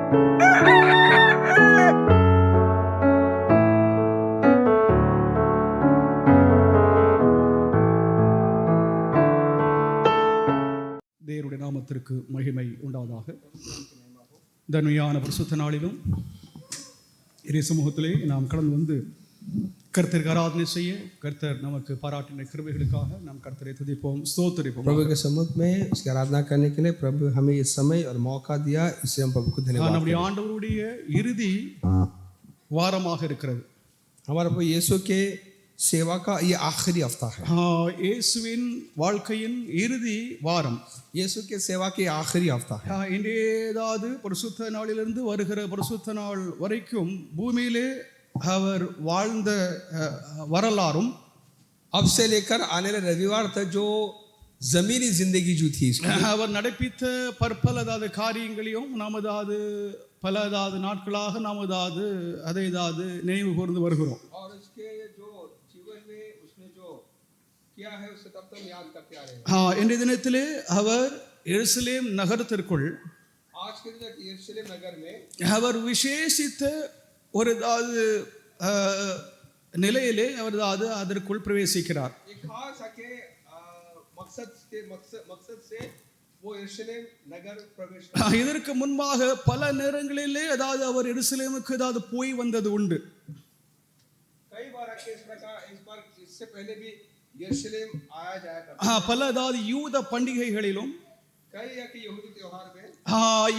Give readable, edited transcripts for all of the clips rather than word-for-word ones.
தேவனுடைய நாமத்திற்கு மகிமை உண்டாவதாக. தன்மையான பரிசுத்த நாளிலும் இறை சமூகத்திலே நாம் கடந்து வந்து கர்த்தருக்கு ஆராதனை செய்ய கர்த்தர் நமக்கு பாராட்டின கிருபைகளுக்காக நாம் கர்த்தரை துதிப்போம், ஸ்தோத்திரிப்போம். प्रभु के सम्मुख में उसकी आराधना करने के लिए प्रभु हमें ये समय और मौका दिया, इससे हम प्रभु को धन्यवाद। நம்முடைய ஆண்டவருடைய இறுதி வாரமாக இருக்கிறது. हमारे प्रभु यीशु के सेवा का ये आखिरी हफ्ता है। இயேசுவின் வாழ்க்கையின் இறுதி வாரம், यीशु के सेवा के आखिरी हफ्ता है। இன்றையதாவது பரிசுத்த நாளிலிருந்து வருகிற பரிசுத்த நாள் வரைக்கும் பூமியிலே அவர் வாழ்ந்த வரலாறும் अब से लेकर आने वाले रविवार तक जो जमीनी जिंदगी जो थी அவர் நடப்பித்த பற்பலதாவது காரியங்களையும் நாமதாவது பலதாவது நாட்களாக நாமதாவது அதைதாவது நினைவு கூர்ந்து வருகிறோம். और उसके जो जीवन में उसने जो किया है उसे तब तक याद करते आ रहे हैं। இன்றைய தினத்திலே அவர் எருசலேம் நகரத்திற்குள் आज के दिन यरूशलेम नगर में அவர் விசேஷித்த ஒரு நிலையிலே அவர் அதற்குள் பிரவேசிக்கிறார். एक खास आके मकसद से वो यरूशलेम नगर प्रवेश करता है। இதற்கு முன்பாக பல நேரங்களிலே அதாவது அவர் எருசலேமுக்கு அதாவது போய் வந்தது உண்டு. कई बार आके इस प्रकार इस बार इससे पहले भी यरूशलेम आया जाया करता है। பல அதாவது யூத பண்டிகைகளிலும் कई आके यहूदी त्योहार में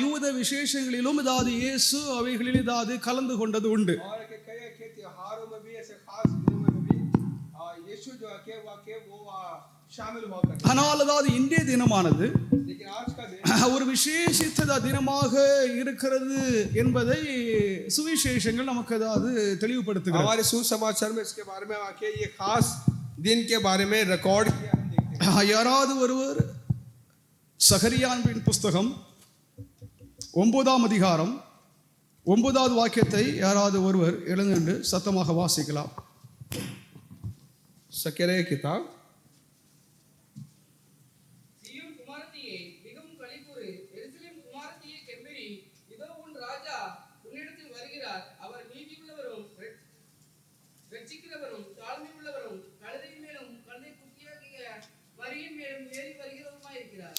யூத விசேஷங்களிலும் அதாவது இயேசு அவைகளில் அதாவது கலந்து கொண்டது உண்டு. और कई आके त्योहारों में भी ऐसे खास दिनों में भी यीशु जो आके वो शामिल हुआ करता है। ஆனால் அதாவது இன்றைய தினமானது लेकिन आज का दिन ஒரு விசேஷித்த தினமாக இருக்கிறது என்பதை சுவிசேஷங்கள் நமக்கு அதாவது தெளிவுபடுத்துகிறது. हमारे सुसमाचार में इसके बारे में आके ये खास दिन के बारे में रिकॉर्ड किया हम देखते हैं। யாராவது ஒருவர் சகரியாவின் புஸ்தகம் 9ஆம் அதிகாரம் 9வது வாக்கியத்தை யாராவது ஒருவர் எழுந்து சத்தமாக வாசிக்கலாம். சக்கரே கிதாப்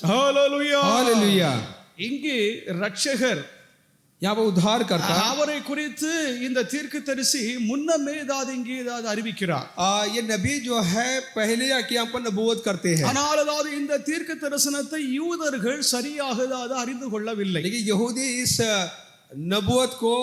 ஹalleluya ஹalleluya. இங்கே ரட்சகர் यहाँ उद्धार करता அவரை குறித்து இந்த தீர்க்கதரிசி முன்னமே இங்கே அறிவிக்கிறார். ये नबी जो है पहले आके यहाँ पर नबूवत करते हैं। ஆனால் அதாவது இந்த தீர்க்க தரிசனத்தை யூதர்கள் சரியாக அறிந்து கொள்ளவில்லை. लेकिन यहूदी इस नबूवत को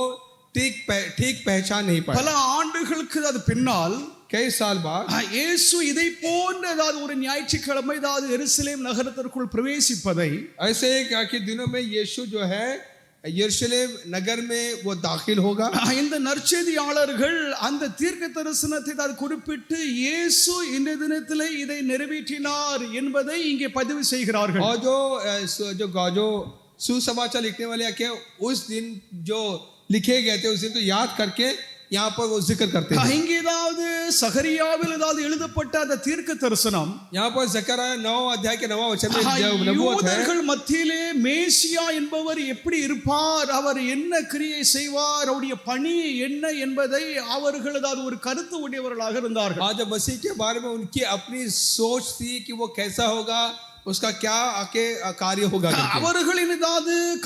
ठीक पहचान नहीं पाए। பல ஆண்டுகளுக்கு அது பின்னால் कई साल बाद இயேசு இதை போன்ற ஒரு ஞாயிற்றுக்கிழமை எருசலேம் நகரத்திற்குள் பிரவேசிப்பதை ऐसे के दिनों में यीशु जो है यरूशलेम नगर में वो दाखिल होगा। இந்த நற்செய்தியாளர்கள் அந்த தீர்க்க தரிசனத்தை குறிப்பிட்டு இயேசு இந்த தினத்திலே இதை நிறைவேற்றினார் என்பதை இங்கே பதிவு செய்கிறார்கள். और जो सुसमाचार लिखने वाले के उस दिन जो लिखे गए थे उस दिन तो याद करके यहाँ पर वो जिक्र करते हैं। இங்கே சகரியாவில் எழுதப்பட்ட அந்த தீர்க்க தரிசனம் यहाँ पर ज़करिया 9 अध्याय के 9वां वचन में नबूवत है। யூதர்கள் மத்தியிலே மேசியா என்பவர் எப்படி இருப்பார், அவர் என்ன கிரியை செய்வார், அவருடைய பணி என்ன என்பதை அவர்கள் ஒரு கருத்து உடையவர்களாக இருந்தார்கள். आज मसीह के बारे में उनकी अपनी सोच थी कि वो कैसा होगा, उसका क्या आके कार्य होगा। அவர்களின்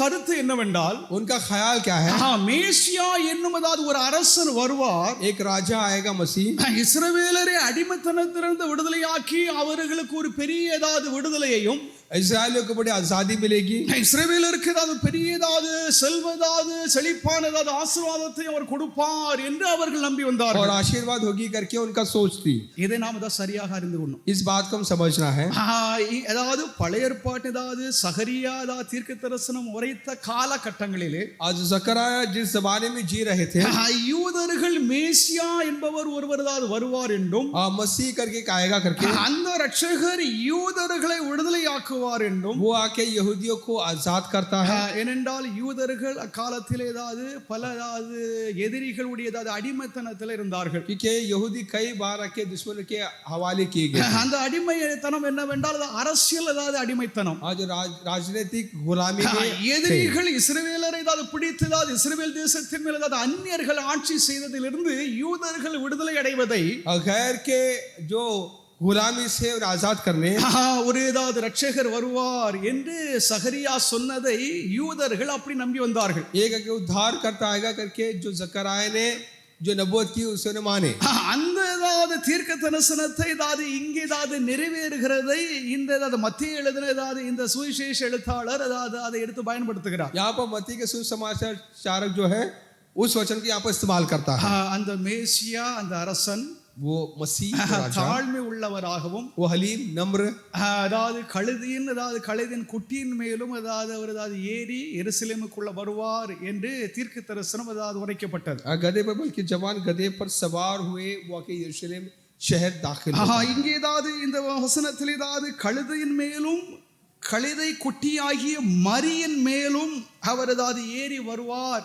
கருத்து என்னவென்றால் उनका ख्याल क्या है, மேசியா என்னும் ஒரு அரசன் வருவார், एक राजा आएगा मसीह, இஸ்ரவேலரை அடிமைத்தனத்திலிருந்து விடுதலையாக்கி அவர்களுக்கு ஒரு பெரிய விடுதலையையும் इस्राएलियों को बड़ी आजादी मिलेगी, இஸ்ரவேலருக்கு பெரிய செழிப்பான ஆசீர்வாதத்தை அவர் கொடுப்பார் என்று அவர்கள் நம்பி வந்தார்கள். और आशीर्वाद होगी करके उनका सोच थी। இதை நாம் சரியாக அறிந்து கொள்ளணும். इस बात को हम समझना है। பழைய ஏற்பாட்டு சகரியா தீர்க்க தரிசனம் உரைத்த காலகட்டங்களிலே आज ज़करिया जिस जमाने में जी रहे थे யூதர்கள் மேசியா என்பவர் ஒருவர் வருவார் என்றும் मसीह करके आएगा करके அந்த ரட்சகர் யூதர்களை விடுதலையாக்குவார் என்றும் वो आके यहूदियों को आजाद करता है। ஏனென்றால் யூதர்கள் அக்காலத்தில் பல எதிரிகளுடைய அடிமைத்தனத்தில் இருந்தார்கள்। क्योंकि यहूदी कई बार आके दुश्मन के हवाले किए गए। அந்த அடிமைத்தனம் என்னவென்றால் அரசியல் அடிமைத்தனம், आज राजनीतिक गुलामी में எதிரிகள் இஸ்ரவேலரை ஏதாவது பிடித்து ஏதாவது இஸ்ரவேல் தேசத்தின் மேல் ஏதாவது அந்நியர்கள் ஆட்சி செய்ததிலிருந்து யூதர்கள் விடுதலை அடைவதை गैर के जो गुलामी से और आजाद करने ஒரு ஏதாவது ரட்சகர் வருவார் என்று சகரியா சொன்னதை யூதர்கள் அப்படி நம்பி வந்தார்கள். एक उद्धार करता आएगा करके जो जकरिया ने जो नबूवत की उसने माने. அந்த ஏதாவது தீர்க்க தரிசனத்தை ஏதாவது இங்கே ஏதாவது நிறைவேறுகிறதை இந்த ஏதாவது மத்திய எழுதின ஏதாவது இந்த சுவிசேஷ எழுத்தாளர் ஏதாவது அதை எடுத்து பயன்படுத்துகிறார். यहाँ पर मत्ती के सुसमाचार चारक जो है उस वचन को यहाँ पर इस्तेमाल करता है. அந்த மேசியா அந்த அரசன் वो मसीह தாழ்மை உள்ளவராகவும் वो हलीम नम्र அதாவது கழுதியின் குட்டியின் மேலும் அவர் ஏறி எருசலேமுக்குள்ள வருவார் என்று தீர்க்க தரிசனம் உரைக்கப்பட்டது. गधे पर बल्कि जवान गधे पर सवार हुए वो आके यरूशलेम शहर दाखिल. இங்கே இந்த வசனத்தில் கழுதையின் மேலும் கழுதை குட்டியாகிய மரியின் மேலும் அவர் ஏறி வருவார்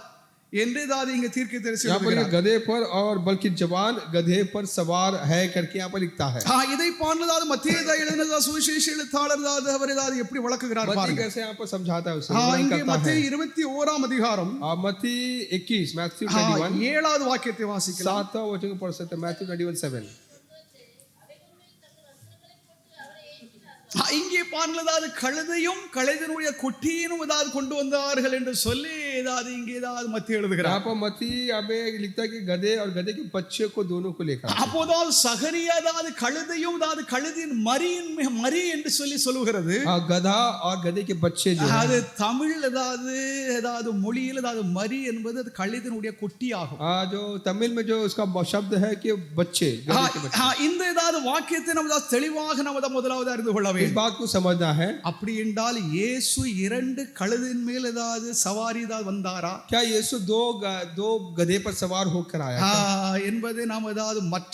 என்று இங்க தீர்க்க தரிசனம் गधे पर और बल्कि जवान गधे पर सवार है करके यहाँ पर लिखता है. இதை பாண்டதாவது மத்திய எழுதின சுவிசேஷ எழுத்தாளர் அவர் எப்படி விளக்குகிறார் பாருங்க. कैसे यहाँ पर समझाता है उसे. இங்கே மத்தேயு 21 அதிகாரம் मत्ती 21 मैथ्यू 21 7வது வாக்கியத்தை வாசிக்கலாம். 7वां वचन पढ़ सकते हैं. मैथ्यू 21:7. இங்கே பாண்டதாவது கழுதையும் கழுதையினுடைய குட்டியும் கொண்டு வந்தார்கள் என்று சொல்லி இங்கே மத்திய எழுதுகிறார். यहाँ पर मत्ती अबे लिखता है कि गधे और गधे के बच्चे को दोनों को लेकर. அப்போதான் சகரியா கழுதையும் கழுதியின் மரி என்று சொல்லி சொல்லுகிறது. गधा और गधे के बच्चे जो அது தமிழ் மொழியில் மரி என்பது அது கழுதியினுடைய குட்டி ஆகும். जो तमिल में जो उसका शब्द है कि बच्चे. இந்த வாக்கியத்தை நம்ம தெளிவாக நம்ம முதலாவது அறிந்து கொள்ள வேண்டும். इस बात को समझना है. அப்படி என்றால் இயேசு இரண்டு கழுதின் மேல் சவாரி வந்தாரா? क्या यीशु दो गधे पर सवार होकर आया என்பதை நாம் மற்ற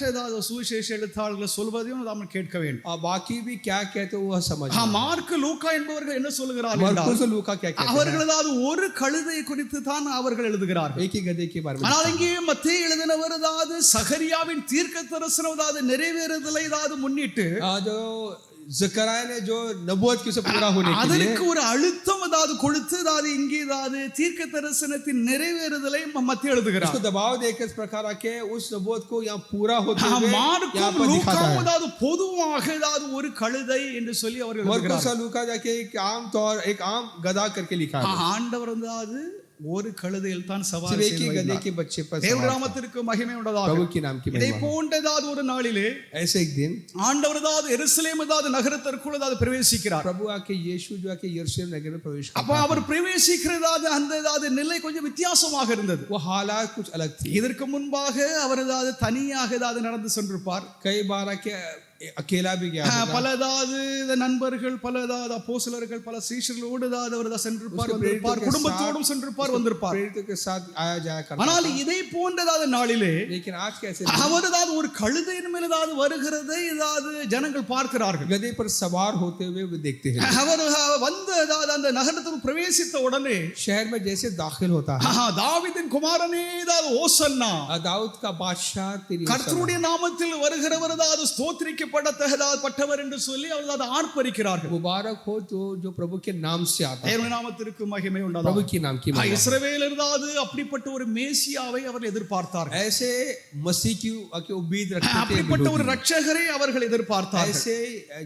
சுவிசேஷ எழுத்தாளர்கள் சொல்வதையும் நாம் கேட்க வேண்டும். बाकी भी क्या कहते हैं वो समझ. மார்க் லூக்கா என்பவர்கள் என்ன சொல்கிறார்கள்? मार्कुस और लूका क्या कहते हैं? அவர்கள் ஒரு கழுதை குறித்து தான் அவர்கள் எழுதுகிறார்கள். एक ही गधे के बारे में. ஆனால் இங்கே மத்தேயு எழுதினவர் சகரியாவின் தீர்க்க தரிசனம் நிறைவேறுதலை முன்னிட்டு जो जकरिया ने जो नबूवत की उसे पूरा होने के लिए அதற்கு ஒரு அழுத்தம் கொடுத்து இங்கே தீர்க்க தரிசனத்தின் நிறைவேறுதலை மத்திய எழுதுகிறார். उसको दबाव देकर इस प्रकार के उस नबूवत को यहाँ पूरा होते हुए यहाँ पर दिखाता है. பொதுவாக ஒரு கழுதை என்று சொல்லி அவர்கள் मार्कुस और लूका जाके एक आम गधा करके लिखा है. ஆண்டவர் ஒரு கழுதையில் தான் சவாரி गधे के बच्चे पर தேவ நாமத்திற்கு மகிமை உண்டாதாக. प्रभु के नाम की இதை போன்றதாவது ஒரு நாளிலே ऐसे एक दिन ஆண்டவர் எருசலேம் நகரத்திற்குள் பிரவேசிக்கிறார். प्रभु आके यीशु जो आके यरूशलेम नगर में प्रवेश करता. அப்ப அவர் பிரவேசிக்கிறதாவது அந்த நிலை கொஞ்சம் வித்தியாசமாக இருந்தது. वो हालात कुछ अलग थी. இதற்கு முன்பாக அவர் தனியாக நடந்து சென்றிருப்பார். कई बार आके अकेला भी गया. பல நண்பர்கள் பல அப்போஸ்தலர்கள் பல சீஷர்களோடு அவர் சென்றிருப்பார். குடும்பத்தோடும் சென்றிருப்பார் வந்திருப்பார். प्रेरितों के साथ आया जाया करता. ஆனால் இதை போன்றதாவது நாளிலே लेकिन आज कैसे அவர் ஒரு கழுதையின் மேல் வருகிறதை ஜனங்கள் பார்க்கிறார்கள். गधे पर सवार होते हुए वो देखते हैं. அவர் வந்து அந்த நகரத்துக்கு பிரவேசித்த உடனே शहर में जैसे दाखिल होता है. தாவீதின் குமாரனே ஓசன்னா दाऊद का बादशाह तेरी கர்த்தருடைய நாமத்தில் வருகிறவர் ஸ்தோத்திரிக்கப்படத்தக்கவர் என்று சொல்லி அவர்கள் ஆர்ப்பரிக்கிறார்கள். मुबारक हो तो जो प्रभु के नाम से आता है. தேவ நாமத்திற்கு மகிமை உண்டாதாக. प्रभु के नाम की महिमा. இஸ்ரவேலர் அப்படிப்பட்ட ஒரு மேசியாவை அவர்கள் எதிர்பார்த்தார்கள். ऐसे मसीह की उम्मीद रखते थे. அப்படிப்பட்ட ஒரு ரட்சகரை அவர்கள் எதிர்பார்த்தார்கள். ऐसे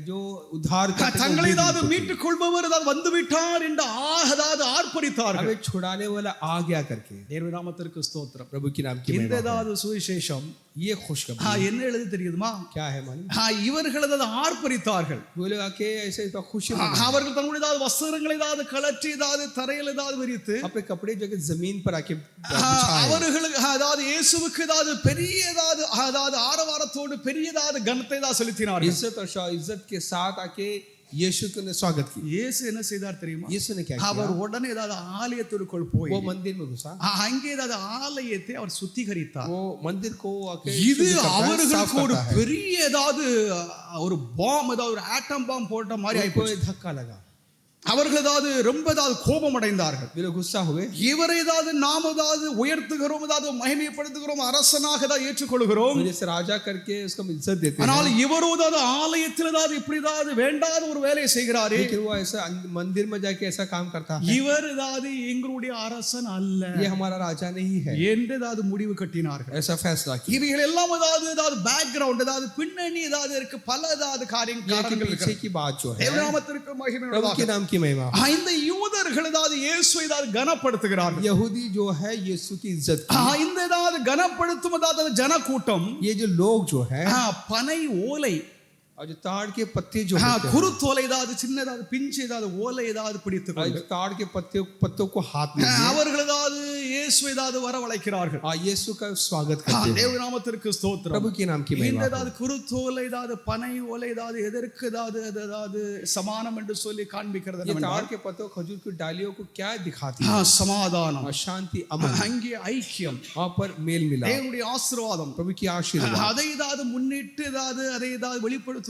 जो उद्धार करता தங்களை மீட்டுக் கொள்பவர் வந்து விட்டார் என்று ஆர்ப்பரித்தார்கள். हमें छुड़ाने वाला आ गया करके. தேவ நாமத்திற்கு ஸ்தோத்திரம். प्रभु की नाम की महिमा. இந்த சுவிசேஷம் ये खुशखबरी என்ன எழுதி தெரியுமா? क्या है मालूम? இவர்கள் ஆர்ப்பரித்தார்கள். बोले आके ऐसे तो खुशी. அவர்கள் தங்களுடைய வஸ்திரங்களை கலற்றி தரையில் விரித்து अपने कपड़े जो कि जमीन पर आके அவர்களுக்கு இயேசுவுக்கு பெரிய ஆரவாரத்தோடு பெரிய கனத்தை செலுத்தினார்கள். इज्जत के साथ आके यीशु ने स्वागत किया. இயேசு என்ன செய்தார் தெரியுமா? यीशु ने क्या किया? அவர் உடனே ஆலயத்திற்குள் போய் वो मंदिर में घुसा. அங்கே ஆலயத்தை அவர் சுத்திகரித்தார். वो मंदिर को आके இது அவர்களுக்கு ஒரு பெரிய ஒரு பாம் ஒரு ஆட்டம் பாம் போட்ட மாதிரி कोई धक्का लगा. அவர்கள் ஏதாவது ரொம்ப ஏதாவது கோபம் அடைந்தார்கள். वे लोग गुस्सा हुए. இவரை ஏதாவது நாம் ஏதாவது உயர்த்துகிறோம், ஏதாவது மகிமைப்படுத்துகிறோம், அரசனாக ஏதாவது ஏற்றுக்கொள்கிறோம். जैसे राजा करके उसको इज्जत देते हैं. ஆனால் இவரோ ஏதாவது ஆலயத்தில் ஏதாவது இப்படி ஏதாவது வேண்டாத ஒரு வேலையை செய்கிறாரே. लेकिन वो ऐसा मंदिर में जाके ऐसा काम करता है. இவர் ஏதாவது எங்களுடைய அரசன் அல்ல, ये हमारा राजा नहीं है, என்று ஏதாவது முடிவு கட்டினார்கள். ऐसा फैसला किया. இவைகள் எல்லாம் ஏதாவது பேக்ரவுண்ட், ஏதாவது பின்னணி ஏதாவது இருக்கு, பல ஏதாவது காரியங்கள் पीछे की बात जो है, தேவநாமத்திற்கு மகிமை प्रभु के உண்டாவதாக. नाम की महिमा. இந்த யூதர்கள் ஏதாவது இயேசுவை ஏதாவது கனப்படுத்துகிறார்கள். यहूदी जो है यीशु की इज्जत की. இந்த ஏதாவது கனப்படுத்தும் ஏதாவது ஜனக்கூட்டம், ये जो लोग जो है, பனை ஓலை, और जो ताड़ के पत्ते जो होते हैं, குருத்தோலை ஏதாவது சின்னதாவது பிஞ்சு ஏதாவது ஓலை ஏதாவது பிடித்துக் கொண்டு ताड़ के पत्तों को हाथ में लिए அவர்கள் ஏதாவது இயேசுவை ஏதாவது வரவழைக்கிறார்கள். यीशु का स्वागत करते हैं. தேவநாமத்திற்கு ஸ்தோத்திரம். प्रभु के नाम की இந்த महिमा. ஏதாவது குருத்தோலை ஏதாவது பனை ஓலை ஏதாவது எதற்கு ஏதாவது சமானம் என்று சொல்லி காண்பிக்கிறது ये ताड़ के पत्तों खजूर की डालियों को क्या दिखाती है? சமாதானம், शांति, अमन, அங்கே ஐக்கியம், वहां पर मेल मिलाप, தேவனுடைய ஆசீர்வாதம், प्रभु की आशीर्वाद. அதை ஏதாவது முன்னிட்டு அதை ஏதாவது வெளிப்படுத்தும்படியாக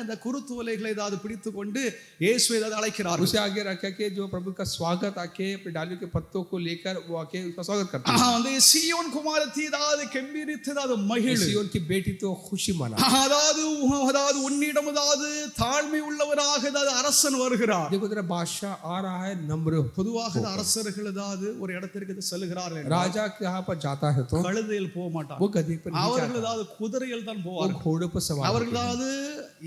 அந்த குருத்தோலைகளை ஏதாவது பிடித்துக் கொண்டு இயேசுவை ஏதாவது அழைக்கிறார்கள். उसे आगे रखा के जो प्रभु का स्वागत आके अपने डालियों के पत्तों को लेकर वो आके उसका स्वागत करते हैं. அந்த சீயோன் குமாரத்தி ஏதாவது கெம்பீரித்து ஏதாவது மகிழ், सिय्योन की बेटी तो खुशी मना. அதாவது உன்னிடம் ஏதாவது தாழ்மை உள்ளவராக ஏதாவது அரசன் வருகிறார். देखो तेरा बादशाह आ रहा है, नम्र हो. பொதுவாக அரசர்கள் ஏதாவது ஒரு இடத்திற்கு செல்கிறார்கள், राजा कहाँ पर जाता है तो கழுதையில் போக மாட்டார், वो गधे पर नहीं அவர்கள் जाता, ஏதாவது குதிரையில் தான் वो போவார்கள். घोड़ों पर सवार அவர்கள் होते हैं. ஏதாவது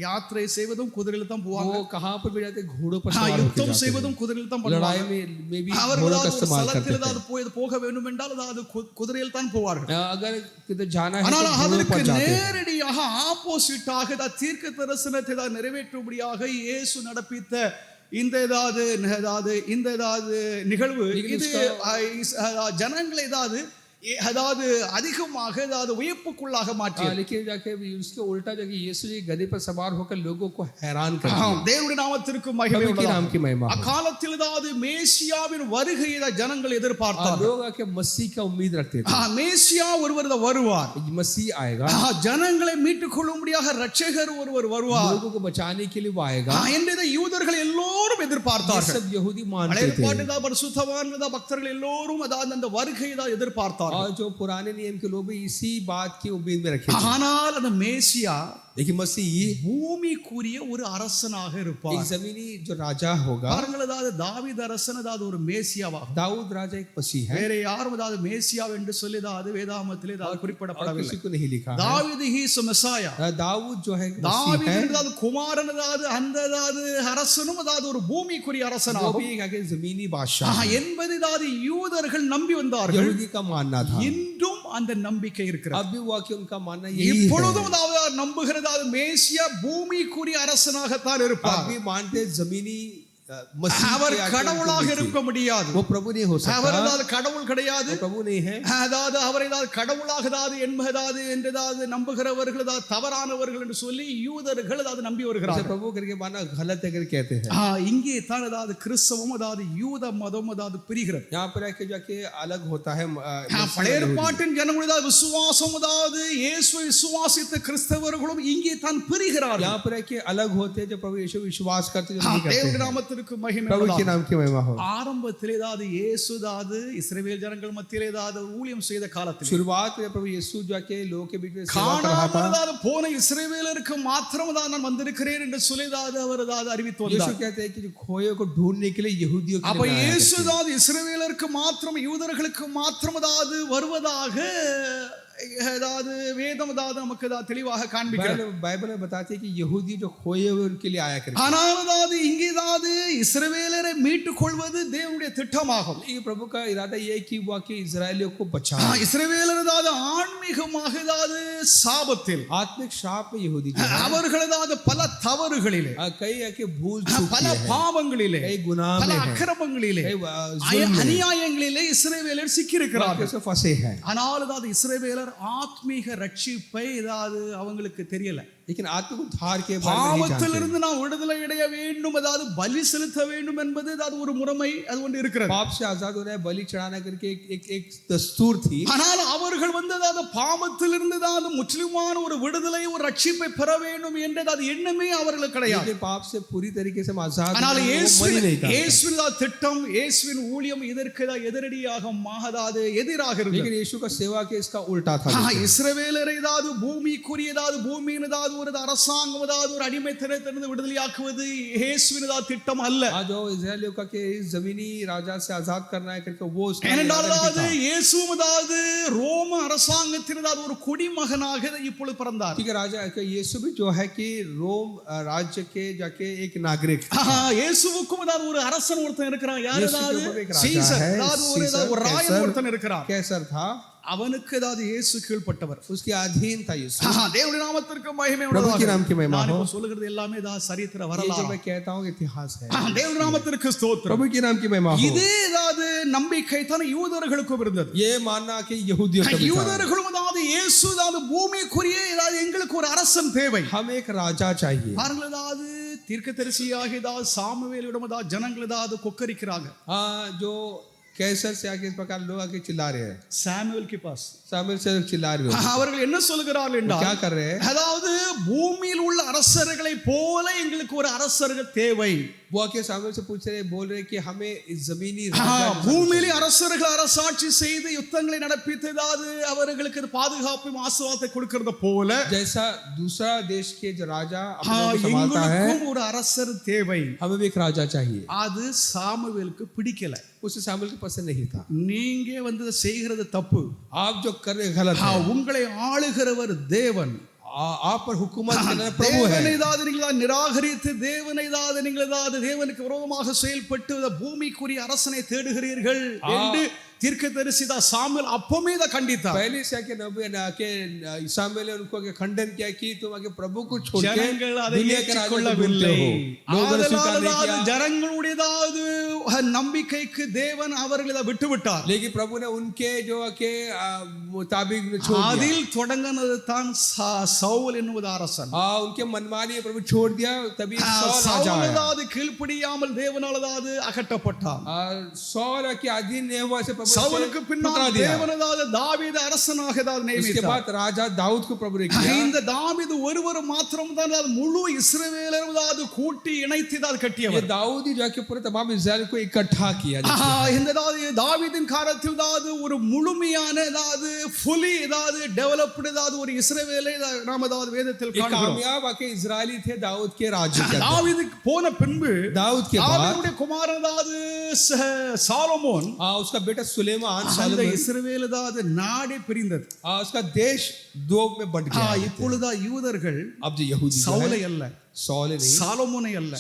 யாத்திரை செய்வதும் குதிரையில் தான் போவாங்க, वो कहाँ पर भी जाते, घोड़ों पर सवार होकर யுத்தம் जाते செய்வதும் हैं. குதிரையில் தான் लड़ाई பண்ணுவாங்க. में भी அவர்கள் घोड़ों का ஏதாவது ஒரு इस्तेमाल करते ஸ்தலத்தில் थे. ஏதாவது போக வேண்டும் என்றால் ஏதாவது குதிரையில் தான் போவார்கள். अगर किधर जाना है ஆனால் तो घोड़ों அதற்கு पर जाते हैं. நேரடியாக ஆப்போசிட்டாக தீர்க்க தரிசனத்தை நிறைவேற்றும்படியாக இயேசு நடப்பித்த இந்த நிகழ்வு இது ஜனங்களை அதாவது அதிகமாக வியப்புக்குள்ளாக மாற்றியது. लेकिन जाके उसके उल्टा जाके यीशु जी गधे पर सवार होकर लोगों को हैरान कर दिया. தேவனுடைய நாமத்திற்கு மகிமை प्रभु के नाम की महिमा हो. அக்காலத்தில் மேசியாவின் வருகையை ஜனங்கள் எதிர்பார்த்தார்கள். लोग आके मसीह का उम्मीद रखते थे. மேசியா ஒருவர் வருவார், मसीह आएगा, ஜனங்களை மீட்டுக் கொள்ளும்படியாக இரட்சகர் ஒருவர் வருவார், लोगों को बचाने के लिए वो आएगा. என்று யூதர்கள் எல்லோரும் எதிர்பார்த்தார்கள். सब यहूदी मानते பழைய थे. ஏற்பாட்டில் பரிசுத்தவான் பக்தர்கள் எல்லோரும் அந்த வருகையை எதிர்பார்த்தார்கள். और जो पुराने नियम के लोग भी इसी बात की उम्मीद में रखे थे. ஆனால் அந்த மேசியா लेकिन मसीह பூமிக்குரிய ஒரு அரசனாக இருப்பார். एक जमीनी जो राजा होगा. பாருங்கள், தாவீது அரசன் ஒரு மேசியாவாகும். दाऊद राजा एक मसीह है. வேற யாரும் மேசியா என்று சொல்லி வேதாகமத்திலே குறிப்பிடப்படவில்லை. किसी को नहीं लिखा है. தாவீது he is a Messiah. Dawood जो है एक मसीह தாவீது है. என்றால் குமாரன் அந்த அரசனும் ஒரு பூமிக்குரிய वो அரசனாகும் भी एक जमीनी बादशाह என்பது யூதர்கள் நம்பி வந்தார்கள். यहूदी का मानना था. இன்றும் அந்த நம்பிக்கை இருக்கிறது. अब भी वाकई उनका मानना यही है. இப்பொழுதும் நம்புகிறது மேசியா பூமிக்குரிய அரசனாகத்தான் இருப்பார். आप भी मानते जमीनी मसीह அவர் के आगे கடவுளாக उनको இருக்க முடியாது. वो प्रभु नहीं हो அவர் सकता. கடவுள் கிடையாது. वो प्रभु नहीं है. அவர் கடவுளாக என்று நம்புகிறவர்கள் தவறானவர்கள் என்று சொல்லி யூதர்கள் நம்பி வருகிறார்கள். प्रभु करके मानना गलत है करके कहते हैं. இங்கே தான் கிறிஸ்தவம் யூத மதம் பிரிகிறது. यहाँ पर आके जाके अलग होता है. பழைய ஏற்பாட்டின் ஜனங்களுடைய விசுவாசம் இயேசுவை விசுவாசித்த கிறிஸ்தவர்களும் இங்கே தான் பிரிகிறார்கள். यहाँ पर आके अलग होते हैं जो प्रभु यीशु विश्वास करते जो नहीं करते. தேவனுடைய நாமத்திற்கு மகிமை प्रभु के नाम की महिमा हो. ஆரம்பத்தில் இயேசு இஸ்ரவேல் ஜனங்கள் மத்தியிலே ஊழியம் செய்த காலத்தில் शुरुआत में प्रभु यीशु जाके लोगों के बीच में सेवा कर रहा था. காணாமல் போன இஸ்ரவேலருக்கு மாத்திரம் நான் வந்திருக்கிறேன் என்று சொல்லி அவர் அறிவித்து வந்தார். यीशु कहते हैं कि जो खोए को ढूंढने के लिए यहूदियों के அப்ப लिए இயேசு இஸ்ரவேலருக்கு மாத்திரம் யூதர்களுக்கு மாத்திரம் வருவதாக வேதம் நமக்கு தெளிவாக காண்பிக்கிறது. बाइबल में बताती है कि यहूदी जो खोए हुए उनके लिए आया करते. ஆனால் இங்கே இஸ்ரவேலரை மீட்டுக் கொள்வது தேவனுடைய திட்டமாகும். ये प्रभु का इरादा ये है कि वो आके इजरायलियों को बचाए. இஸ்ரவேலர் ஆன்மீகமாக சாபத்தில் आत्मिक श्राप में यहूदी அவர்கள் பல தவறுகளிலே कई आके भूल चूक பல பாவங்களிலே कई गुनाह பல में है, அக்கிரமங்களிலே कई जुल्म में அநியாயங்களிலே இஸ்ரவேலர் சிக்கியிருக்கிறார்கள். फंसे हैं. ஆனால் இஸ்ரவேலர் ஆத்மீக ரட்சிப்பை அவங்களுக்கு தெரியல. लेकिन आत्मा को धार के बारे में नहीं जानते। பாவத்திலிருந்து நாம் விடுதலை அடைய வேண்டும், அதாவது பலி செலுத்த வேண்டும் என்பது அதாவது ஒரு முறைமை, அது ஒன்று இருக்கிறது. पाप से आजाद होना है, बलि चढ़ाना करके एक दस्तूर थी। ஆனால் அவர்கள் அதாவது பாவத்திலிருந்து அதாவது முற்றிலுமான ஒரு விடுதலை, ஒரு ரட்சிப்பை பெற வேண்டும் என்றது அது எண்ணமே அவர்களுக்கு கிடையாது. लेकिन पाप से पूरी तरीके से हम आजाद ஆனால் नहीं था। இயேசுவின் திட்டம், இயேசுவின் ஊழியம் இதற்கு எதிரடியாக மாறாது, எதிராக இருந்தது. लेकिन यीशु का सेवा के इसका उल्टा था। இஸ்ரவேலரை அதாவது பூமிக்குரிய பூமியின் அதாவது ஒரு அரசாங்கம், அதாவது ஒரு அடிமைத்தனத்திலிருந்து விடுதலையாக்குவது இயேசுவின் திட்டம் அல்ல. जो इस्राएलियों का के जमीनी राजा से आजाद करना है करके वो அதாவது இயேசுவும் அதாவது ரோம அரசாங்கத்தின் அதாவது ஒரு குடிமகனாக இப்பொழுது பிறந்தார். ठीक है, राजा यीशु भी जो है कि रोम राज्य के जाके एक नागरिक। இயேசுவுக்கும் அதாவது ஒரு அரசன் ஒருத்தன் இருக்கிறான். யார்? அதாவது சீசர், அதாவது ஒரு ராயன் ஒருத்தன் இருக்கிறான். कैसर था, அவனுக்கு அதாவது இயேசு கீழ்ப்பட்டவர், उसके अधीन था यीशु। தேவனுடைய நாமத்திற்கு மகிமை प्रभु के नाम की महिमा हो। நான் சொல்லுகிறது எல்லாமே தான் சரித்திர வரலாறு, मैं कहता हूं इतिहास है। தேவனுடைய நாமத்திற்கு ஸ்தோத்திரம்। प्रभु के नाम की महिमा हो। இதே அதாவது நம்பிக்கை தான் யூதர்களுக்கும் இருந்தது. ये मानना कि यहूदियों को भी था। யூதர்களும் அதாவது இயேசு அதாவது பூமிக்குரிய அதாவது எங்களுக்கு ஒரு அரசன் தேவை, हमें एक राजा चाहिए। பாருங்கள், அதாவது தீர்க்கதரிசியாக அதாவது சாமுவேலிடம் அதாவது ஜனங்கள் அதாவது கொக்கரிக்கிறாங்க. जो कैसर से आके इस प्रकार लोग आके चिल्ला रहे हैं, சாமுவேல் के पास सामुएल से चिल्ला रहे हो। அவர்கள் என்ன சொல்கிறார்கள் என்றால், क्या कर रहे हैं? அதாவது பூமியில் உள்ள அரசர்களை போல எங்களுக்கு ஒரு அரசர்கள் தேவை. वो आके सामुएल से पूछ रहे, बोल रहे कि हमें इस जमीनी பூமியிலே அரசர்கள் அரசாட்சி செய்து யுத்தங்களை நடப்பித்து அதாவது அவர்களுக்கு பாதுகாப்பு ஆசீர்வாதத்தை கொடுக்கிறது போல, जैसा दूसरा देश के जो राजा अपने को संभालता है, எங்களுக்கும் ஒரு அரசர் தேவை. हमें भी एक राजा चाहिए। அது சாமுவேலுக்கு பிடிக்கல. उसे सामुएल को पसंद नहीं था। நீங்க செய்கிறது தப்பு, आप जो कर रहे गलत है। உங்களை ஆளுகிறவர் தேவன், आप पर हुकूमत करना प्रभु है। நீங்கள் நிராகரித்து தேவனை நீங்கள் தேவனுக்கு விரோதமாக செயல்பட்டு பூமிக்குரிய அரசனை தேடுகிறீர்கள் என்று தீர்க்கதரிசி சாமுவேல் அப்பமே இதை கண்டித்தார். पहले से आके नबी आके सामुएल ने उनको खंडन किया कि तुम आके प्रभु को छोड़ के दुनिया के राजा को ढूंढते हो। ஜனங்களுடையதாவது நம்பிக்கைக்கு தேவன் அவர்களை விட்டுவிட்டார். लेकिन प्रभु ने उनके जो आके मुताबिक छोड़ दिया। அதில் தொடங்கினது தான் சவுல் என்னும் அரசன்। उनके मनमानी प्रभु छोड़ दिया, तभी சவுல் அதாவது கீழ்ப்படியாமல் தேவனால் அதாவது அகற்றப்பட்டார்। सौल के अधीन नहीं हुआ से சவுலுக்கு பின்னால் தேவன் அதாவது தாவீது அரசனாக அதாவது நியமித்தார்। इसके बाद राजा दाऊद को प्रभु ने किया। இந்த தாவீது ஒருவர் மாத்திரம் தான் முழு இஸ்ரவேலரை அதாவது கூட்டி இணைத்து அதாவது கட்டியவர்। दाऊद ही जाके पूरे तमाम इस्राएल को इकट्ठा किया। இந்த தாவீதின் காலத்தில் அதாவது ஒரு முழுமையான அதாவது fully அதாவது டெவலப்டு அதாவது ஒரு இஸ்ரவேலை நாம் அதாவது வேதத்தில் காண்கிறோம்। कामयाब आके इस्राएली थे दाऊद के राज्य के। தாவீதுக்கு போன பின்பு दाऊद के बाद அவருடைய குமாரன் அதாவது சாலமோன், उसका बेटा सुलेमान, அந்த இஸ்ரவேல் அதாவது நாடே பிரிந்தது। उसका देश दो में बंट गया। இப்பொழுது யூதர்கள் अब जो यहूदी சவுலை அல்ல, सौल नहीं, சாலமோனை அல்ல,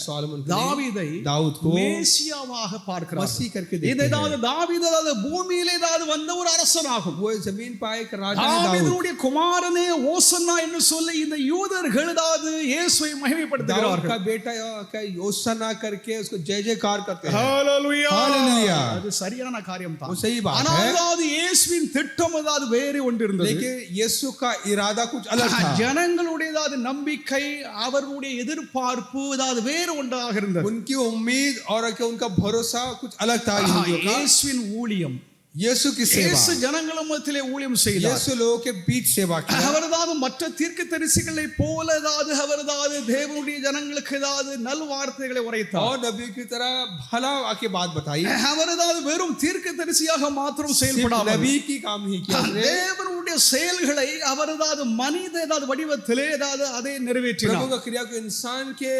தாவீதை दाऊद को மேசியாவாக பார்க்கிறார்। मसीह करके देखते हैं। இதாவது தாவீது அதாவது பூமியிலே அதாவது வந்த ஒரு அரசனாகும்। वो जमीन पर एक राजा है। தாவீதுடைய குமாரனே ஓசன்னா என்று சொல்லி இந்த யூதர்கள் அதாவது இயேசுவை மகிமைப்படுத்துகிறார்கள்। का बेटा का ओसना करके उसको जय जयकार करते हैं। ஹalleluya, हालेलुया। அது சரியான காரியம் தான்। वो सही बात है। ஆனால் அதாவது இயேசுவின் திட்டம் அதாவது வேறு ஒன்று இருந்தது। लेकिन यीशु का इरादा कुछ अलग था। ஜனங்களுடைய அதாவது நம்பிக்கை, அவர்களுடைய எதிர்பார்ப்பு அதாவது வேறு ஒன்றாக இருந்தது। उनकी उम्मीद और उनका भरोसा कुछ अलग था। இயேசுவின் ஊழியம், यीशु की सेवा, இயேசு ஜனங்கள் மத்தியிலே ஊழியம் செய்தார்। यीशु लोगों के बीच सेवा की। அவரதாவது மற்ற தீர்க்கதரிசிகளை போல அதாவது அவரதாவது தேவனுடைய ஜனங்களுக்கு அதாவது நல் வார்த்தைகளை உரைத்தார்। और नबी की तरह भला आके बात बताई। அவரதாவது வெறும் தீர்க்கதரிசியாக மாத்திரம் செயல்படாமல் नबी की काम नहीं किया, தேவனுடைய செயல்களை அவரதாவது மனித அதாவது வடிவத்திலே அதாவது அதை நிறைவேற்றினார்। प्रभु का क्रिया को इंसान के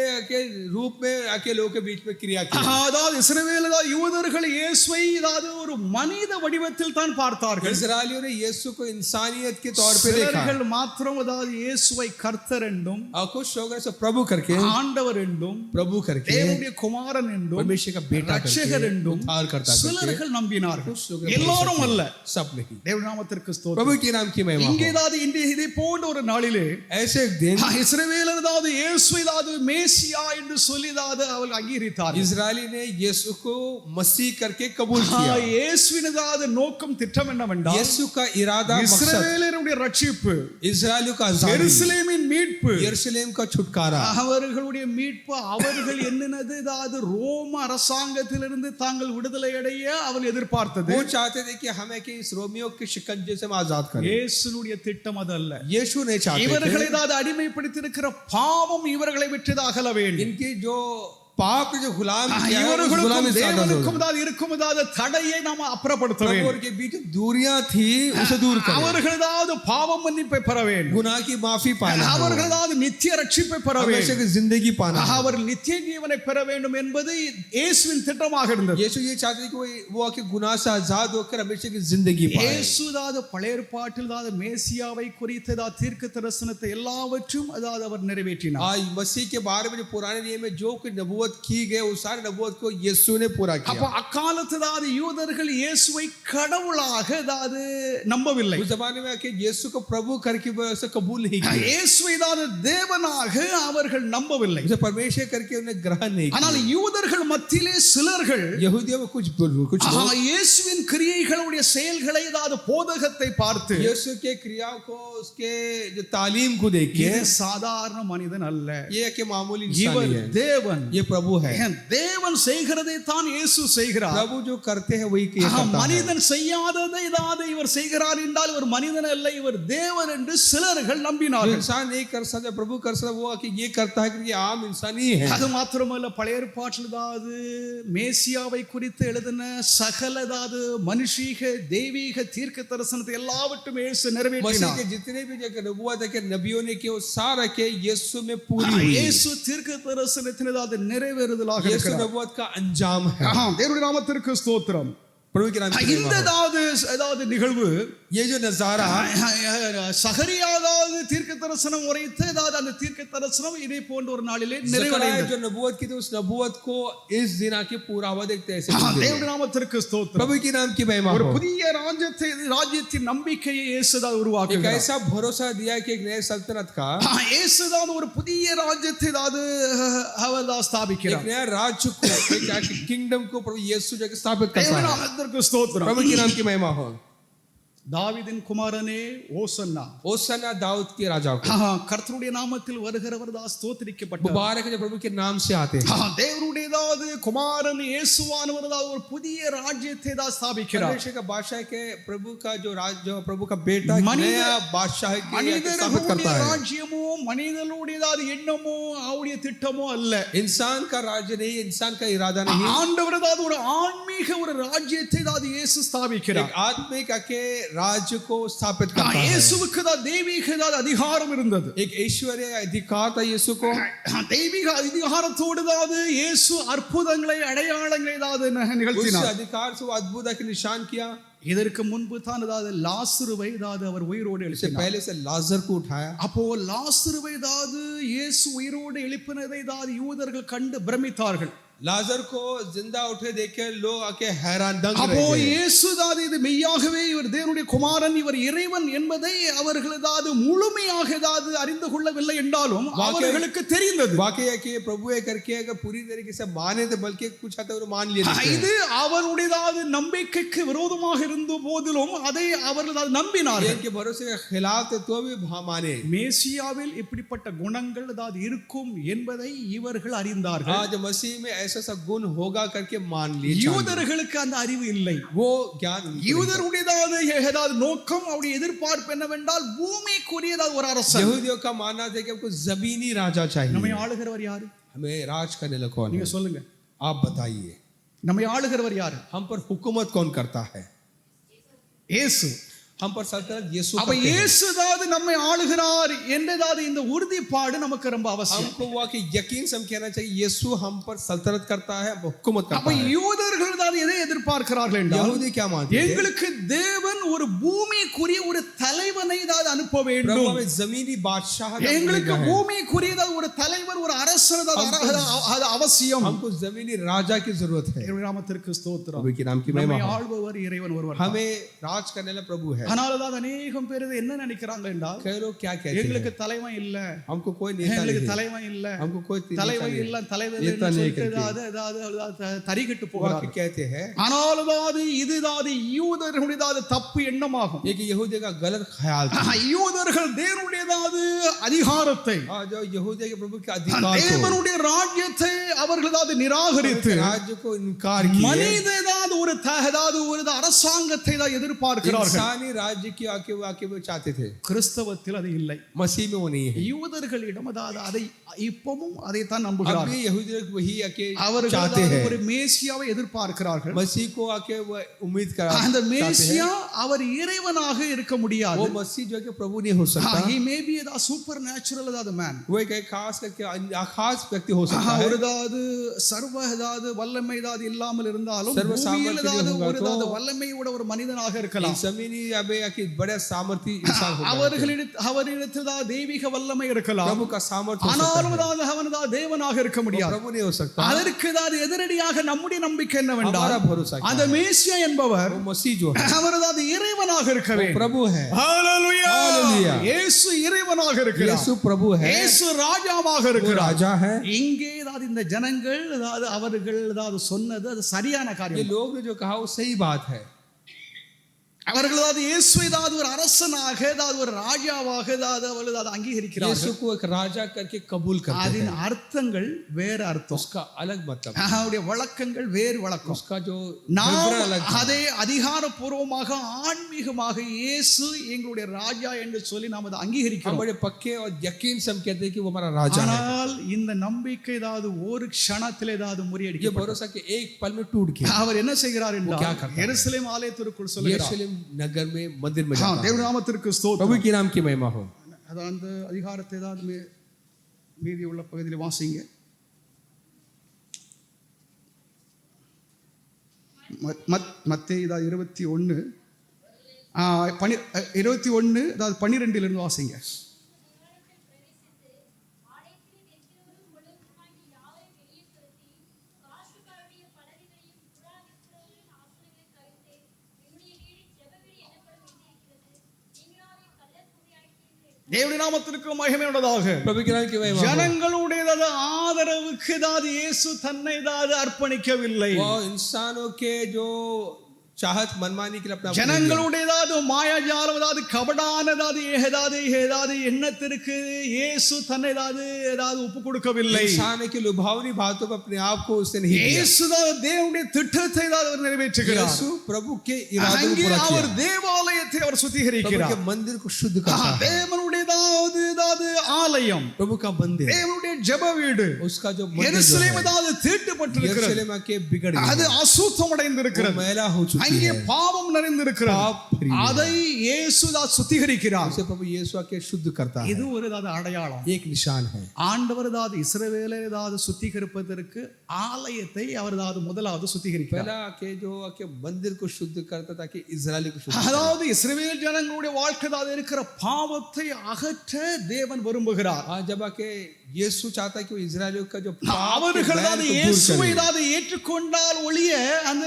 रूप में आके लोगों के बीच में क्रिया की। அதாவது இஸ்ரவேல் யூதர்கள் இயேசுவை அதாவது ஒரு மனித வடிவத்தில் தான் பார்த்தார்கள்। इस्राएलियों ने यीशु को इंसानियत के तौर पे देखा। சிலர்கள் மாத்திரம் அதாவது இயேசுவை கர்த்தர் என்றும், कुछ लोग ऐसे प्रभु करके, ஆண்டவர் என்றும், प्रभु करके, தேவனுடைய குமாரன் என்றும், परमेश्वर का बेटा ரட்சகர் என்றும் उद्धार करता करके சிலர்கள் நம்பினார்கள்। कुछ लोग எல்லாரும் அல்ல। सब नहीं। தேவ நாமத்திற்கு ஸ்தோத்திரம்। प्रभु के नाम नाम की महिमा हो। இங்கேதாவது இன்று இதை போன்ற ஒரு நாளிலே ऐसे एक दिन இஸ்ரவேலர் ஏதாவது இயேசுவை ஏதாவது மேசியா என்று சொல்லி ஏதாவது அவர்கள் அங்கீகரித்தார்கள். इजरायली ने यीशु को मसीह करके कबूल किया। இயேசுவின் ஏதாவது நோக்கம் திட்டம் என்னவென்றால் यीशु का इरादा मकसद இஸ்ரவேலருடைய ரட்சிப்பு, इजरायलियों का आजादी, எருசலேமின் மீட்பு, यरूशलेम का छुटकारा, அவர்களுடைய மீட்பு. அவர்கள் எண்ணினது ஏதாவது ரோம அரசாங்கத்திலிருந்து தாங்கள் விடுதலை அடைய அவர்கள் எதிர்பார்த்தது. वो चाहते थे कि हमें कि इस रोमियो के शिकंजे से हम आजाद करें। இயேசுனுடைய திட்டம் அது அல்ல. यीशु ने चाहते இவர்களை थे ஏதாவது அடிமைப்படுத்தியிருக்கிற பாவம் இவர்களை விட்டு அகல வேண்டும். इनके जो पाप के जो गुलाम किया है, उस இவர்களுக்கும் गुलामी से आजाद हो தேவனுக்கும் ஏதாவது இருக்கும் ஏதாவது தடையை நாம் அப்புறப்படுத்த प्रभु और வேண்டும். के बीच दूरियां थी, उसे दूर करें। அவர்கள் ஏதாவது பாவம் மன்னிப்பை பெற வேண்டும். गुनाह की माफी पाना, அவர்கள் ஏதாவது நித்திய ரட்சிப்பை பெற हमेशा வேண்டும். की जिंदगी पाना। அவர்கள் நித்திய ஜீவனை பெற வேண்டும் என்பது இயேசுவின் திட்டமாக இருந்தது. यीशु ये चाहते थे कि वो आके गुनाह से आजाद होकर हमेशा की जिंदगी पाए। இயேசு ஏதாவது பழைய ஏற்பாட்டில் ஏதாவது மேசியாவை குறித்த ஏதாவது தீர்க்க தரிசனத்தை எல்லாவற்றும் ஏதாவது அவர் நிறைவேற்றினார். आज मसीह के बारे में जो पुराने नियम में जो कुछ नबूवत की गई, उस सारे नबूवत को यीशु ने पूरा அப்ப किया। அக்காலத்து ஏதாவது யூதர்கள் இயேசுவை கடவுளாக ஏதாவது நம்பவில்லை. उस जमाने में आके यीशु को प्रभु करके उसे कबूल नहीं किया, இயேசுவை ஏதாவது தேவனாக அவர்கள் நம்பவில்லை. उसे परमेश्वर करके उन्हें ग्रहण नहीं ஆனால் किया। யூதர்கள் மத்தியிலே சிலர்கள் यहूदियों में कुछ लोग இயேசுவின் கிரியைகளுடைய செயல்களை ஏதாவது போதகத்தை பார்த்து यीशु के क्रियाओं को, उसके जो तालीम को देख के, இது சாதாரண மனிதன் அல்ல, ये कि मामूली इंसान இவர் नहीं है, தேவன், ये प्रभु है। தேவன் செய்கிறதை தான் இயேசு செய்கிறார். प्रभु जो करते हैं वही किया करता है। மனிதன் செய்யாததை ஏதாவது இவர் செய்கிறார் என்றால் இவர் மனிதன் அல்ல, இவர் தேவன் என்று சிலர்கள் जो நம்பினார்கள். इंसान नहीं कर सकता, प्रभु कर सकता, वो कि ये करता है कि ये आम इंसान ही है। அது மாத்திரமல்ல, பழைய ஏற்பாட்டில் ஏதாவது மேசியாவை குறித்து எழுதின சகல ஏதாவது மனுஷீக தெய்வீக தீர்க்க தரிசனத்தை எல்லாவற்றும் இயேசு मसीह நிறைவேற்றினார். के जितने भी जो नबूवत है कि नबियों ने किया, वो सारा के यीशु में पूरी हुई। இயேசு தீர்க்க தரிசனத்தின் ஏதாவது நிறைவேறுதலாக यीशु இருக்கிறார். नबूवत का अंजाम है। தேவனுடைய நாமத்திற்கு ஸ்தோத்திரம். प्रभु के नाम की இந்த महिमा हो। ஏதாவது நிகழ்வு ये जो नजारा, சகரியா ஏதாவது தீர்க்க தரிசனம் உரைத்து ஏதாவது அந்த தீர்க்க தரிசனம் இதே போன்ற ஒரு நாளிலே ज़करिया நிறைவடைந்தது. जो नबूवत की थी, उस नबूवत को इस दिन आके पूरा हुआ देखते हैं। தேவனுடைய நாமத்திற்கு ஸ்தோத்திரம். प्रभु के नाम की महिमा ஒரு हो। புதிய ராஜ்யத்தின் நம்பிக்கையை இயேசுதான் एक உருவாக்குகிறார். ऐसा भरोसा दिया कि एक नए सल्तनत का, இயேசுதான் ஒரு புதிய ராஜ்யத்தை ஏதாவது அவர்தான் एक ஸ்தாபிக்கிறார். नया राज्य को, एक किंगडम को प्रभु यीशु जो स्थापित करता தேவனுடைய है। நாமத்திற்கு ஸ்தோத்திரம். प्रभु के नाम की महिमा हो। தாவீதின் குமாரனே ஓசன்னா, ओसन्ना दाऊद के राजा को, கர்த்தருடைய நாமத்தில் வருகிறவர் தான் ஸ்தோத்திரிக்கப்பட்டார். मुबारक है जो प्रभु के नाम से आते हैं। தேவனுடைய ஏதாவது குமாரன் இயேசுவானவர் ஏதாவது ஒரு புதிய ராஜ்யத்தை தான் ஸ்தாபிக்கிறார். परमेश्वर का बादशाह के प्रभु का जो प्रभु का बेटा नया बादशाह के स्थापित करता மனிதனுடைய है। ராஜ்யமோ மனிதனுடைய ஏதாவது எண்ணமோ அவருடைய திட்டமோ அல்ல. इंसान का राज्य नहीं, इंसान का इरादा नहीं, ஆண்டவர் ஏதாவது ஒரு ஆன்மீக ஒரு ராஜ்யத்தை ஏதாவது இயேசு ஸ்தாபிக்கிறார். एक आत्मिक के राज्य को स्थापित करता है। இயேசுவுக்கு தான் தெய்வீக ஏதாவது அதிகாரம் இருந்தது. एक ऐश्वर्य अधिकार था यीशु को। தெய்வீக அதிகாரத்தோடு ஏதாவது இயேசு அற்புதங்களை அடையாளங்களை ஏதாவது उस நிகழ்த்தினார். अधिकार से वो अद्भुत के निशान किया। இதற்கு முன்பு தான் ஏதாவது லாசருவை ஏதாவது அவர் உயிரோடு इससे எழுப்பினார். पहले से लाजर को उठाया। அப்போ லாசருவை ஏதாவது இயேசு உயிரோடு எழுப்பினதை ஏதாவது யூதர்கள் கண்டு பிரமித்தார்கள். लाजर को जिंदा उठे देखे लोग आके हैरान दंग அப்போ रहे थे। இயேசு ஏதாவது இது மெய்யாகவே இவர் தேவனுடைய குமாரன், இவர் இறைவன் என்பதை அவர்கள் ஏதாவது முழுமையாக ஏதாவது அறிந்து கொள்ளவில்லை என்றாலும் அவர்களுக்கு தெரிந்தது. वाकई है कि प्रभु ये करके अगर पूरी तरीके से माने थे, बल्कि कुछ हद तक मान लिए थे। இது அவருடைய ஏதாவது நம்பிக்கைக்கு விரோதமாக இருந்த போதிலும் அதை அவர்கள் ஏதாவது நம்பினார்கள். इनके भरोसे के खिलाफ थे तो भी माने। மேசியாவில் இப்படிப்பட்ட குணங்கள் ஏதாவது இருக்கும் என்பதை இவர்கள் அறிந்தார்கள். आज मसीह में ऐसा गुण होगा करके मान लिए। யூதர்களுக்கு அந்த அறிவு இல்லை. वो ज्ञान யூதருடையதாவது ஏதாவது நோக்கம் அவருடைய எதிர்பார்ப்பு என்னவென்றால் பூமிக்குரியதாவது ஒரு அரசன். यहूदियों का मानना था कि हमको जमीनी राजा चाहिए। நம்மை ஆளுகிறவர் யாரு? हमें राज करने लगा कौन நீங்க है? சொல்லுங்க. आप बताइए, நம்மை ஆளுகிறவர் யாரு? हम पर हुकूमत कौन करता है? இயேசு. हम पर सल्तनत यीशु அப்ப करते हैं। இயேசு ஏதாவது நம்மை ஆளுகிறார் என்றதாவது இந்த உறுதிப்பாடு நமக்கு ரொம்ப அவசியம். हमको वो कि यकीन से हम कहना चाहिए यीशु हम पर सल्तनत करता है, हुकूमत அப்ப करता है। யூதர்கள் ஏதாவது எதை எதிர்பார்க்கிறார்கள் என்றால் यहूदी क्या मानते हैं? எங்களுக்கு தேவன் தேவன் ஒரு பூமிக்குரிய ஒரு தலைவனை தான் அனுப்ப प्रभु வேண்டும். हमें जमीनी बादशाह எங்களுக்கு பூமிக்குரிய ஒரு தலைவர் ஒரு அரசர் அது அவசியம். हमको जमीनी राजा की जरूरत है. நாமத்திற்கு ஸ்தோத்திரம். प्रभु के नाम की महिमा நம்மை हो. ஆள்பவர் இறைவன் ஒருவர். हमें राज करने वाला प्रभु है. ஆனால் தான் अनेகம் பேர் என்ன நினைக்கிறாங்க என்றால் कई लोग क्या कहते हैं, எங்களுக்கு தலைவன் இல்ல, हमको कोई नेता எங்களுக்கு नहीं, தலைவன் இல்ல, हमको कोई தலைவன் இல்ல, தலைவர் தரிகட்டு போகிறார். कहते हैं ஆனால் இதுதான் யூதர்களுடையது தப்பு எண்ணமாகும். ये कि यहूदियों का गलत ख्याल था. யூதர்கள் தேவனுடையது அதிகாரத்தை, जो यहूदियों के प्रभु के अधिकार को, தேவனுடைய ராஜ்யத்தை அவர்களது நிராகரித்து राज्य को इनकार किया. மனிதனாவது ஒரு அரசாங்கத்தை தான் எதிர்பார்க்கிறார்கள். इंसानी राज्य की आके वो चाहते थे. கிறிஸ்தவத்தில் அது இல்லை. मसीह में वो नहीं है. யூதர்களிடம் அதை இப்பவும் அதைத்தான் நம்புகிறார்கள். अभी यहूदी लोग वही आके அவர்கள் चाहते हैं. ஒரு மேசியாவை எதிர்பார்க்கிறார்கள். मसीह को आके वो उम्मीद करा. அந்த மேசியா அவர் இறைவனாக இருக்க முடியாது. वो मसीह जो कि प्रभु नहीं हो सकता. he may be a supernatural man. वो एक खास करके खास व्यक्ति हो सकता है. ஒருதாவது சர்வதாவது வல்லமைதாவது இல்லாமல் இருந்தாலும் ஒருதாவது வல்லமையோட ஒரு மனிதனாக இருக்கலாம். जमीनी अबे आके बड़े सामर्थी इंसान हो. அவரிடத்தில் தான் தெய்வீக வல்லமை இருக்கலாம். प्रभु का सामर्थ्य ஆனாலும் அவனதான் தேவனாக இருக்க முடியாது. प्रभु नहीं हो सकता. அதற்கு தான் எதிரடியாக நம்முடைய நம்பிக்கை என்னவென்றால் हमारा भरोसा அந்த மேசியா என்பவர் मसीह जो है அவரது இறைவனாக இருக்க வேண்டும். प्रभु है. ஹalleluya. இயேசு இறைவனாக இருக்கிறார். यीशु प्रभु है. இயேசு ராஜாவாக இருக்கிறார். राजा है. இங்கே இந்த ஜனங்கள் அவர்கள் சொன்னது அது சரியான காரியம். ये लोग ने जो कहा वो सही बात है. அவர்கள் இயேசுவை ஒரு அரசனாக ஒரு ராஜாவாக அவர்கள் அங்கீகரிக்கிறார்கள். यीशु को एक राजा करके कबूल करते हैं. அதன் அர்த்தங்கள் வேற அர்த்தம். उसका अलग मतलब. அவருடைய வழக்கங்கள் வேறு வழக்கம். उसका जो அதே அதிகாரப்பூர்வமாக ஆன்மீகமாக இயேசு எங்களுடைய ராஜா என்று சொல்லி நாம் அதை அங்கீகரிக்கிறோம். बड़े पक्के और यकीन से हम कहते हैं कि वो हमारा राजा है. ஆனால் இந்த நம்பிக்கை ஒரு க்ஷணத்தில் முறியடிக்க ये भरोसा के एक पल में टूट गया. அவர் என்ன செய்கிறார் என்றால் எருசலேம் ஆலயத்திற்குள் சொல்கிறார். नगर में मंदिर में जाता है. தேவ நாமத்திற்கு ஸ்தோத்திரம். प्रभु के नाम की महिमा हो. அந்த அதிகாரத்தை மீதி உள்ள பகுதியில் வாசிங்க. மத்தேயு 21 12 வாசிங்க. தேவனுடைய நாமத்திற்கு மகிமை உண்டாதாக. प्रभु के नाम की महिमा. ஜனங்களுடைய ஆதரவுக்கு இயேசு தன்னை அர்ப்பணிக்கவில்லை. वो इंसानों के जो चाहत मनमानी के लिए अपना ஜனங்களுடைய மாயாஜாலம் கபடானது எண்ணத்திற்கு இயேசு தன்னை ஒப்பு கொடுக்கவில்லை. इंसान की लुभावनी बातों पर अपने आप को उसने नहीं दिया. இயேசு தேவனுடைய திட்டத்தை அவர் நிறைவேற்றுகிறார். यीशु प्रभु के इरादे को पूरा किया. அவர் தேவாலயத்தை அவர் சுத்திகரிக்கிறார். प्रभु के मंदिर को शुद्ध करता है. தேவனுடைய ஆலயம், प्रभु का मंदिर, தேவனுடைய ஜெப வீடு, उसका जो मंदिर எருசலேம் தீட்டுப்பட்டிருக்கிறது. यरूशलेम के बिगड़ गया. அது அசுத்தம் அடைந்திருக்கிறது. मैला हो चुकी है. அங்கே பாவம் நிறைந்திருக்கிறது. அதை இயேசு சுத்திகரிக்கிறார். उसे प्रभु यीशु आके शुद्ध करता है. இது ஒரு அடையாளம், एक निशान है. ஆண்டவர் இஸ்ரவேலை சுத்திகரிப்பதற்கு ஆலயத்தை அவர் முதலாவது சுத்திகரிக்கிறார். पहला के जो के मंदिर को शुद्ध करता ताकि इस्राएली को शुद्ध. அதாவது இஸ்ரவேல் ஜனங்களுடைய வாழ்க்கையில் இருக்கிற பாவத்தை அகற்ற தேவன் விரும்புகிறார். जब आके यीशु चाहता है कि वो इस्राएलियों का जो அவர்கள் இயேசுவை ஏற்றுக்கொண்டால் ஒழிய அந்த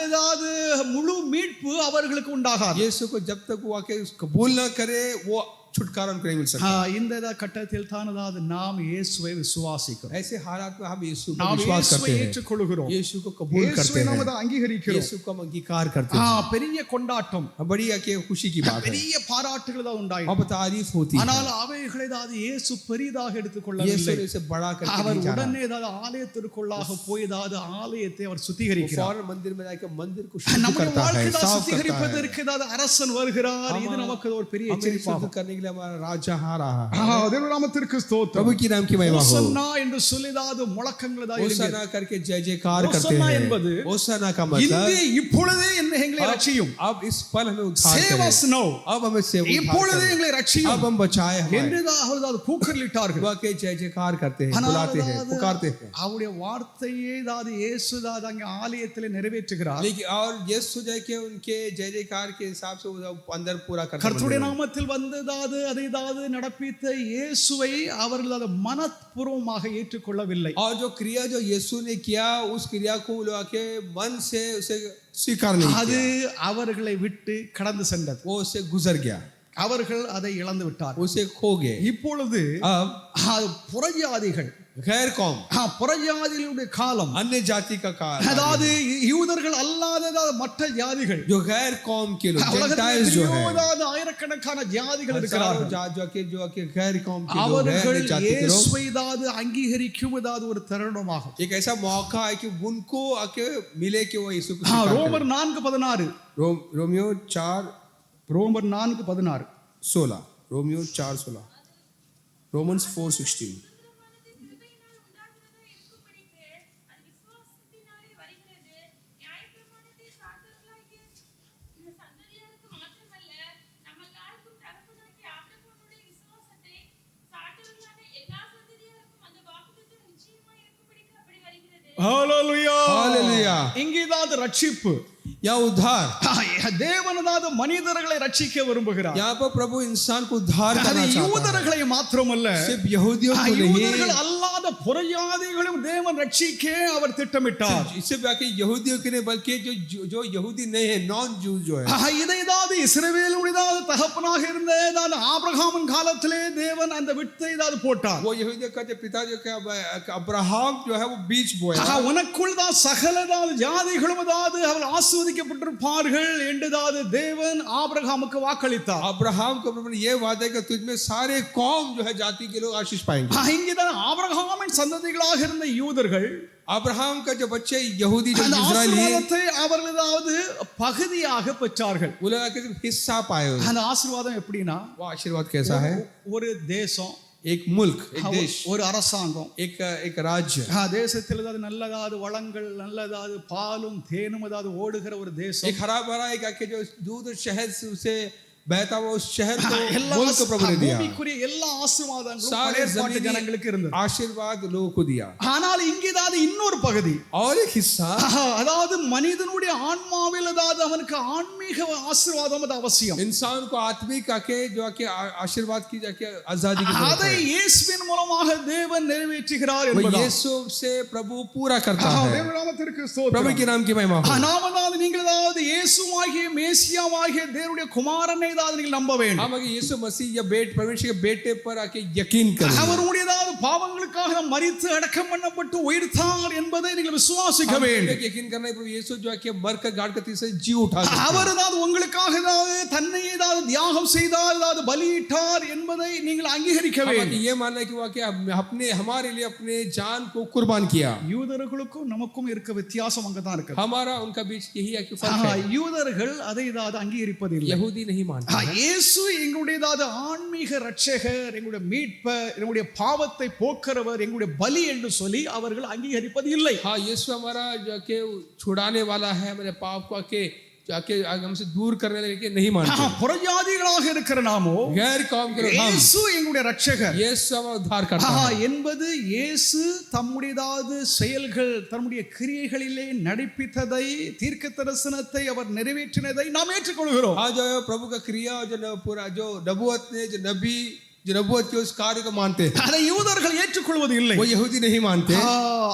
முழு மீட்பு அவர்களுக்கு உண்டாகாது. यीशु को जब तक वो आके कबूल ना करे वो छुटकारा उनको नहीं मिल सकता. இந்த கட்டத்தில் தான் நாம் இயேசுவை விசுவாசிக்கிறோம். ऐसे हालात में हम यीशु को நாம் विश्वास करते हैं, ஏற்றுக்கொள்கிறோம், यीशु को कबूल करते हैं, நாம் அங்கீகரிக்கிறோம், यीशु को हम अंगीकार करते हैं. பெரிய கொண்டாட்டம், बड़ी आके खुशी की बात है, பெரிய பாராட்டுகள் உண்டாயின. अब तारीफ होती है. ஆனால் அவைகளை இயேசு பெரிதாக எடுத்துக்கொள்ளவில்லை. यीशु ने इसे बड़ा करके அவர் नहीं जाना. உடனே ஆலயத்திற்குள்ளாக போய் ஆலயத்தை அவர் சுத்திகரிக்கிறார். फौरन मंदिर में जाके मंदिर को शुद्ध நம்முடைய करता है, வாழ்க்கையை साफ करता है. சுத்திகரிப்பதற்கு அரசன் வருகிறார். இது நமக்கு ஒரு பெரிய எச்சரிப்பாகும். करने के लिए हमारा राजा आ रहा है। தேவ நாமத்திற்கு ஸ்தோத்திரம். प्रभु की नाम की महिमा हो। ஓசன்னா என்று சொல்லிதாது முழக்கங்களதா ओसना करके जय जयकार करते ஓசன்னா हैं। என்பது ओसना का मतलब இன்று இப்பொழுதே எங்களை ரட்சியும். अब इस पल हमें उद्धार Save us करें। now. अब हमें सेव இப்பொழுதே எங்களை ரட்சியும். अब हम बचाए हमें। என்றுதான் அவர்கள் கூக்குரலிட்டார்கள். वह के जय जयकार करते हैं, बुलाते हैं, पुकारते हैं। அவருடைய வார்த்தையே தாது இயேசு தாது அங்கே ஆலயத்திலே நிறைவேற்றுகிறார். लेकिन और यीशु जय के उनके जय जयकार के हिसाब से अंदर पूरा करते हैं। கர்த்தருடைய நாமத்தில் வந்ததாது அதை தாது நடப்பித்த இயேசுவை அவர்கள் அதை மனப்பூர்வமாக ஏற்றுக்கொள்ளவில்லை. और जो क्रिया जो यीशु ने किया उस क्रिया को लोग के मन से उसे स्वीकार नहीं அது किया। அவர்களை விட்டு கடந்து சென்றது. वो उसे गुजर गया, அவர்கள் அதை இழந்து விட்டார். उसे खो गए। இப்பொழுது புறஜாதிகள் गैर कौम, புறஜாதிகளுடைய காலம், अन्य जाति का काल, அதாவது யூதர்கள் அல்லாத மற்ற ஜாதிகள், जो गैर कौम के लोग, जेंटाइल्स जो है, ஆயிரக்கணக்கான ஜாதிகள் இருக்கிறார்கள். जो के गैर कौम के लोग அவர்கள் हैं, जाति के लोग, இயேசுவை தாது அங்கீகரிக்குவதாவது ஒரு தருணமாகும். एक ऐसा मौका है कि उनको आके मिले कि वो यीशु को ரோமர் 4:16 रोमियो 4 ரோமர் 4:16 16 रोमियो 4:16 रोमन्स 4:16 ஹalleluya ஹalleluya. இங்கேதான் ரட்சிப்பு, या उद्धार, தேவனதாது மனிதர்களை ரட்சிக்க விரும்புகிறார். यहाँ पर प्रभु इंसान को उद्धार करना चाहता है। யூதர்களை மாத்திரமல்ல, सिर्फ यहूदियों को யூதர்கள் नहीं, அல்லாத புறஜாதிகளையும் தேவன் ரட்சிக்க அவர் திட்டமிட்டார். इससे बाकी यहूदियों के नहीं बल्कि जो यहूदी नहीं है, नॉन जू जो है, இதைதாவது இஸ்ரவேலுடையதாவது தகப்பனாக இருந்த ஆபிரகாமின் காலத்திலே தேவன் அந்த வித்தை ஏதாவது போட்டார். वो यहूदियों का जो पिता जो क्या अब्राहम जो है वो बीज बोया, உனக்குள் தான் சகலதாவது ஜாதிகளும் அதாவது அவர்கள் ஆசீர்வதிக்கப்பட்டிருப்பார்கள் என்றுதாவது தேவன் ஆபிரகாமுக்கு வாக்களித்தார். अब्राहम को प्रभु ने ये वादा किया तुझ में सारे कौम जो है जाति के लोग आशीष पाएंगे। இங்கேதான் ஆபிரகாமின் சந்ததிகளாக இருந்த யூதர்கள், अब्राहम का जो बच्चे यहूदी जो அந்த इस्राएली, ஆசீர்வாதத்தை அவர்கள் அதாவது பகுதியாக பெற்றார்கள். वो लोग हिस्सा पाए। அந்த ஆசீர்வாதம் எப்படின்னா, वो आशीर्वाद कैसा है? ஒரு தேசம், एक मुल्क, एक देश, ஒரு அரசாங்கம், एक राज्य, தேசத்தில் ஏதாவது நல்லதாவது வளங்கள் நல்லதாவது பாலும் தேனும் ஏதாவது ஓடுகிற ஒரு தேசம், एक हरा भरा एक आके जो दूध और शहद से बहता हुआ उस शहर को मुल्क को प्रभु ने दिया। பூமிக்குரிய எல்லா ஆசீர்வாதங்களும் सारे பழைய ஏற்பாட்டு जमीनी ஜனங்களுக்கு இருந்தது. आशीर्वाद लोगों को दिया। ஆனால் இங்கேதாவது இன்னொரு பகுதி, और एक हिस्सा, அதாவது மனிதனுடைய ஆன்மாவில் ஏதாவது அவனுக்கு ஆன்மீக ஆசீர்வாதம் அது அவசியம். इंसान को आत्मिक आके जो आके आशीर्वाद की जाके आजादी की அதை இயேசுவின் மூலமாக தேவன் நிறைவேற்றுகிறார் वो என்பதால் यीशु से प्रभु पूरा करता है। தேவநாமத்திற்கு प्रभु ஸ்தோத்திரம். के नाम की महिमा हो। நாம் அதாவது நீங்கள் அதாவது இயேசுவாகிய மேசியாவாகிய தேவனுடைய குமாரனை அதாவது நீங்கள் நம்ப வேண்டும். हम अगर यीशु मसीह या परमेश्वर के बेटे पर आके यकीन करें, அவருடைய பாவங்களுக்காக மரித்து அடக்கம் பண்ணப்பட்டு உயிர்த்தார் என்பதை நீங்கள் விசுவாசிக்க வேண்டும். यकीन करना है प्रभु यीशु जो आके मरकर गाड़ कर तीसरे जी उठा, அவர் அதாவது உங்களுக்காக அதாவது தன்னை ஏதாவது தியாகம் செய்தார், அதாவது பலியிட்டார் என்பதை நீங்கள் அங்கீகரிக்க வேண்டும். ये मानना है कि वो आके अपने हमारे लिए अपने जान को कुर्बान किया। யூதர்களுக்கும் நமக்கும் இருக்க வித்தியாசம் அங்கதான் இருக்கு. हमारा उनका बीच यही है कि फर्क है। யூதர்கள் அதை ஏதாவது அங்கீகரிப்பதில்லை. यहूदी नहीं मानते। இயேசு எங்களுடையதாவது ஆன்மீக ரட்சகர், எங்களுடைய மீட்பர், எங்களுடைய பாவத்தை போக்குறவர், எங்களுடைய பலி என்று சொல்லி அவர்கள் அங்கீகரிப்பது இல்லை. हाँ, यीशु हमारा जो के छुड़ाने वाला है, हमारे पाप को आके जाके हमसे दूर करने लगे नहीं मानते। புறஜாதிகளாக இருக்கிற நாமோ गैर कौम के लोग, இயேசு எங்களுடைய ரட்சகர், यीशु हमारा उद्धार करता है என்பது இயேசு தம்முடையதாவது செயல்கள் தம்முடைய கிரியைகளிலே நடிப்பித்ததை, தீர்க்க தரிசனத்தை அவர் நிறைவேற்றினதை நாம் ஏற்றுக்கொள்கிறோம். हाँ, जो प्रभु का क्रिया जो पूरा जो नबूवत ने जो नबी जो नबूवत के उस कार्य को मानते हैं, அதை யூதர்கள் ஏற்றுக்கொள்வது இல்லை. वो यहूदी नहीं मानते।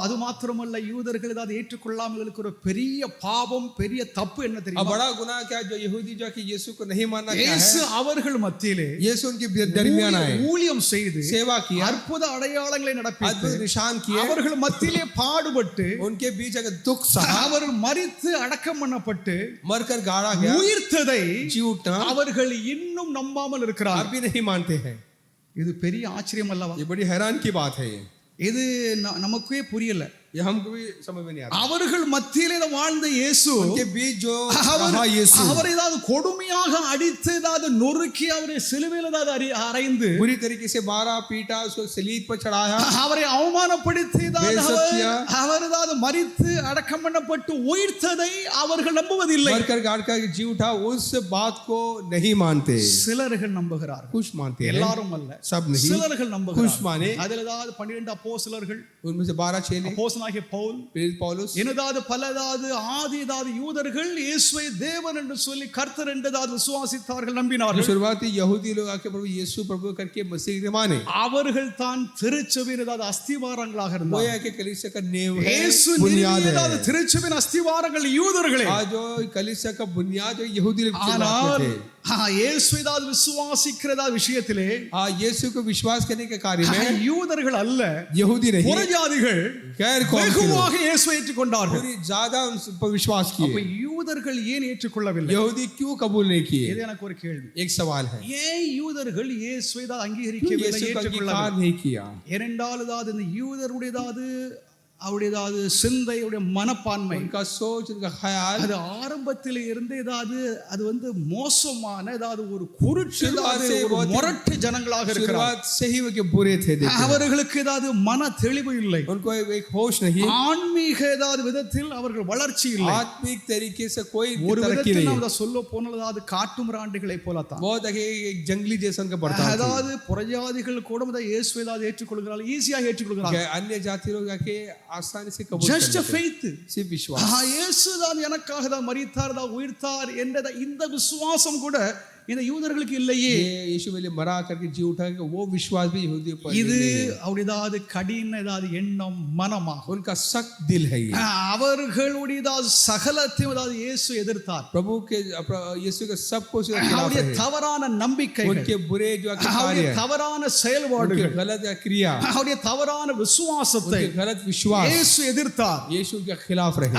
அது மாத்திரமல்ல, யூதர்கள் அதை ஏற்றுக்கொள்ளாமல் இருக்கிற ஒரு பெரிய பாவம், பெரிய தப்பு என்ன अब தெரியுமா? बड़ा गुनाह क्या जो यहूदी जो कि यीशु को नहीं मानना क्या இயேசு है? அவர்கள் மத்தியிலே यीशु उनके दरमियान आए, ஊழியம் செய்து सेवा किया, அற்புத அடையாளங்களை நடப்பித்து अद्भुत निशान किए, அவர்கள் மத்தியிலே பாடுபட்டு उनके बीच अगर दुख सहा, அவர் மரித்து அடக்கம் பண்ணப்பட்டு मरकर गाड़ा गया, உயிர்த்ததை जी उठा, அவர்கள் இன்னும் நம்பாமல் இருக்கிறார். अभी नहीं मानते हैं। இது பெரிய ஆச்சரியம் அல்லவா? ये बड़ी हैरान की बात है। இது நமக்கே புரியல. ये हमको भी समझ में नहीं आता। அவர்கள் மத்தியிலே வாழ்ந்த இயேசு उनके बीच जो அவர் रहा यीशु அவரை ஏதாவது கொடுமையாக அடித்து ஏதாவது நொறுக்கி அவரை சிலுவையில் ஏதாவது அறைந்து बुरी तरीके से मारा पीटा, उसको सलीब पर चढ़ाया, அவரை அவமானப்படுத்தி बेइज्जत किया, அவர் ஏதாவது மரித்து அடக்கம் பண்ணப்பட்டு உயிர்த்ததை அவர்கள் நம்புவதில்லை. मरकर गाड़ कर जी उठा, उस बात को नहीं मानते। சிலர்கள் நம்புகிறார்கள், कुछ मानते हैं, எல்லாரும் அல்ல, सब नहीं, சிலர்கள் कुछ நம்புகிறார்கள். माने। அதில் ஏதாவது 12 அப்போஸ்தலர்கள், उनमें से 12 चेले, அப்போஸ்தலனாகிய பவுல், प्रेरित पौलुस, என்னதாவது பலதாவது ஆதி ஏதாவது யூதர்கள் இயேசுவை தேவன் என்று சொல்லி கர்த்தர் என்று ஏதாவது விசுவாசித்தார்கள், நம்பினார்கள். शुरुआती यहूदी लोग आके प्रभु यीशु प्रभु करके मसीह के माने, அவர்கள் தான் திருச்சபையின் ஏதாவது அஸ்திவாரங்களாக वो இருந்தார்கள். है कि कलीसिया का नींव है, இயேசு बुनियाद ஏதாவது है। திருச்சபையின் அஸ்திவாரங்கள் யூதர்களே. आज जो कलीसिया का बुनियाद जो यहूदी लोग ஆனால் थे, இயேசு ஏதாவது விசுவாசிக்கிறதா விஷயத்திலே यीशु को विश्वास करने के कार्य में யூதர்கள் அல்ல, यहूदी नहीं, புறஜாதிகள் गैर कौम के लोग வெகுவாக இயேசுவை ஏற்றுக்கொண்டார்கள். पूरी ज्यादा उन पर विश्वास அப்ப किए। யூதர்கள் ஏன் ஏற்றுக்கொள்ளவில்லை? यहूदी क्यों कबूल नहीं किए? இது எனக்கு ஒரு கேள்வி. एक सवाल है, ஏன் யூதர்கள் இயேசுவை क्यों அங்கீகரிக்கவில்லை, यीशु का ஏற்றுக்கொள்ளவில்லை? अंगीकार नहीं किया? ஏனென்றால் ஏதாவது இந்த யூதருடையதாவது அவருடையதாவது சிந்தையுடைய மனப்பான்மை, उनका सोच, उनका ख्याल அது ஆரம்பத்தில் இருந்து ஏதாவது அது மோசமான ஏதாவது ஒரு குருட்டு ஏதாவது ஒரு முரட்டு ஜனங்களாக இருக்கிறார். शुरुआत से ही वो के बुरे थे, அவர்களுக்கு ஏதாவது மன தெளிவு இல்லை, उनको एक होश नहीं, ஆன்மீக ஏதாவது விதத்தில் அவர்கள் வளர்ச்சி இல்லை. आत्मिक तरीके से कोई ஒரு तरक्की விதத்தில் नहीं, நாம் அதை சொல்ல போனால் அதாவது காட்டு மிராண்டிகளை போலத்தான். बहुत एक जंगली जैसा उनका बर्ताव था। அதாவது புறஜாதிகள் கூட இயேசுவை ஏதாவது ஏற்றுக்கொள்கிறார்கள், ஈஸியாக ஏற்றுக்கொள்கிறார்கள். अन्य जाति लोग आके आसानी से कबूल ஜஸ்ட் कर लेते, ஃபெய்த், सिर्फ विश्वास। இயேசு தான் எனக்காக தான் மரித்தார், தான் உயிர்த்தார் என்ற இந்த விசுவாசம் கூட இந்த யூதர்களுக்கு இல்லையே. ये यीशु मेरे मरा करके जी उठा, वो विश्वास भी यहूदियों पर இது नहीं है। அவருடையதாவது கடின ஏதாவது எண்ணம் மனமாக, उनका सख्त दिल है ये। அவர்களுடைய சகலத்தையும் ஏதாவது இயேசு எதிர்த்தார். प्रभु के यीशु के सब कुछ खिलाफ அவருடைய है, தவறான நம்பிக்கைகள், उनके बुरे जो कार्य அவருடைய है, தவறான उनके செயல்பாடுகள், गलत क्रिया, அவருடைய தவறான விசுவாசத்தை उनके गलत विश्वास இயேசு எதிர்த்தார். यीशु के खिलाफ रहे।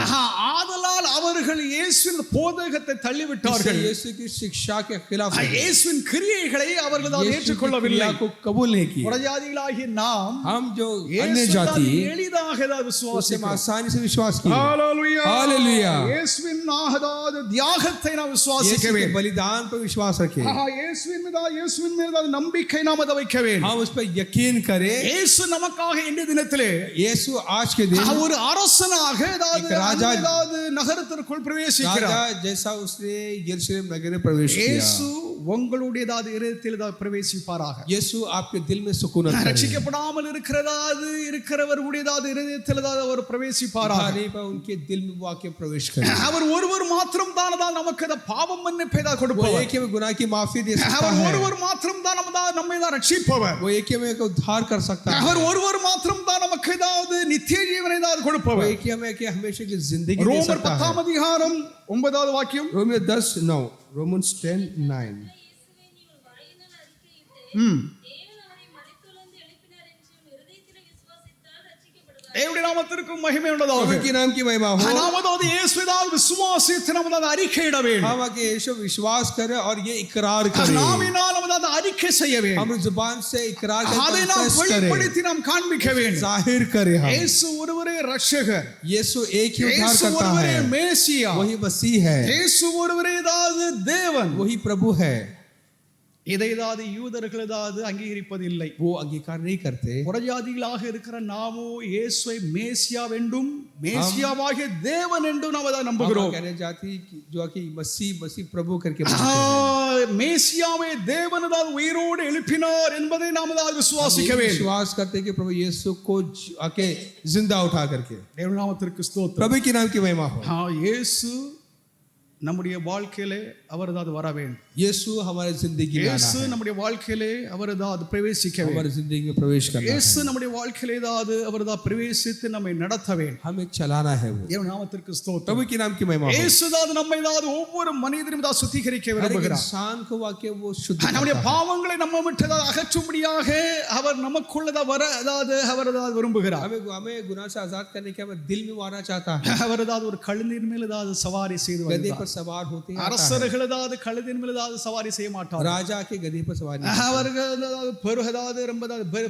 ஆதலால் அவர்கள் இயேசுவின் போதகத்தை தள்ளிவிட்டார்கள், यीशु की शिक्षा के खिलाफ रहे, இயேசுவின் கிரியைகளை அவர்கள் यीशु की ஏற்றுக்கொள்ளவில்லை. क्रिया को कबूल नहीं किया। புறஜாதிகளாகிய நாம் हम जो अन्य இயேசு जाति, எளிதாக उससे விசுவாசிக்கிறோம். आसानी से विश्वास किया। ஹalleluya, हालेलुया। இயேசுவின் நாகதாத தியாகத்தை நாம் விசுவாசிக்க यीशु के வேண்டும். बलिदान पर विश्वास रखें, இயேசுவின் மீது நம்பிக்கை நாம் அதை வைக்க வேண்டும். हम उस पर यकीन करें। இயேசு நமக்காக இந்த தினத்திலே यीशु आज के दिन ஒரு அரசனாக एक राजा, நகரத்திற்குள் பிரவேசிக்கிறார். राजा जैसा उसने यरूशलेम नगर में प्रवेश किया। இயேசு உங்களுடைய இதயத்தில் பிரவேசிப்பாராக. यीशु आपके दिल में सुकूनत करे। ரட்சிக்கப்படாமல் இருக்கிறவர்களுடைய இதயத்தில் அவர் பிரவேசிப்பாராக. नहीं पर उनके दिल में वो आके प्रवेश करे। அவர் ஒருவர் மாத்திரம் தான் நமக்கு பாவம் மன்னிப்பை वो கொடுப்பவர். एक ही में गुनाह की माफी दे सकता அவர் है, ஒருவர் மாத்திரம் தான் நம்மை ரட்சிப்பவர். वो एक ही में उद्धार कर सकता है, அவர் ஒருவர் மாத்திரம் தான் நமக்கு நித்திய ஜீவனை वो கொடுப்பவர். एक ही में हमेशा की जिंदगी दे ரோமர் सकता 10 है। அதிகாரம் 9வது வாக்கியம். Romeo 10:9, Romans 10:9। தேவனுடைய நாமத்திற்கு மகிமை உண்டாவதாக. प्रभु के नाम की महिमा हो। நாமதாவது இயேசுவால் விசுவாசித்து நமது அறிக்கையிட வேண்டும். हम आके यीशु विश्वास करें और ये इकरार करें, நாவினால் நமது அறிக்கை செய்ய வேண்டும். हम जुबान से इकरार அதை நாம் करें, வெளிப்படுத்தி நாம் காண்பிக்க வேண்டும். जाहिर करें हम। இயேசு ஒருவரே ரட்சகர், यीशु एक ही उद्धार இயேசு करता ஒருவரே है, மேசியா, वही मसीह है, இயேசு ஒருவரே தேவன். वही प्रभु है। இதை யூதர்கள் அங்கீகரிப்பது இல்லை, वो अंगीकार नहीं करते। புறஜாதிகளாக இருக்கிற நாமோ இயேசுவை மேசியா என்றும் மேசியாவாகிய தேவன் என்றும் நாம் அதை நம்புகிறோம். कहने जाती जो कि मसीह प्रभु करके மேசியாவை தேவன் உயிரோடு எழுப்பினார் என்பதை நாம் விசுவாசிக்க வேண்டும். विश्वास करते कि प्रभु यीशु को आके जिंदा उठा करके। தேவ நாமத்திற்கு ஸ்தோத்திரம். प्रभु के नाम की महिमा हो। இயேசு நம்முடைய வாழ்க்கையிலே அவர் வர வேண்டும். यीशु हमारे जिंदगी में இயேசு நம்முடைய வாழ்க்கையிலே அவர் பிரவேசிக்க வேண்டும். हमारी जिंदगी में प्रवेश करना है। இயேசு நம்முடைய வாழ்க்கையிலே அவர் பிரவேசித்து நம்மை நடத்த வேண்டும். हमें चलाना है वो। தேவ நாமத்திற்கு ஸ்தோத்திரம். प्रभु के नाम की महिमा हो। இயேசு நம்மை ஒவ்வொரு மனிதனையும் சுத்திகரிக்க விரும்புகிறார். इंसान को वाके वो शुद्ध நம்முடைய பாவங்களை நம்ம விட்டு அகற்றும்படியாக அவர் நமக்குள்ள வர அவர் விரும்புகிறார். हमें गुनाह से आजाद करने के हमें दिल में वो आना चाहता है। அவர் ஒரு கழுநீர் மேல் சவாரி செய்து गदे पर सवार होते आता है। அரசர்கள் ஏதாவது கழுதின் மேல் ஏதாவது சவாரி செய்ய மாட்டார். राजा के गधे पर सवार नहीं। அவர்கள் ஏதாவது ரொம்ப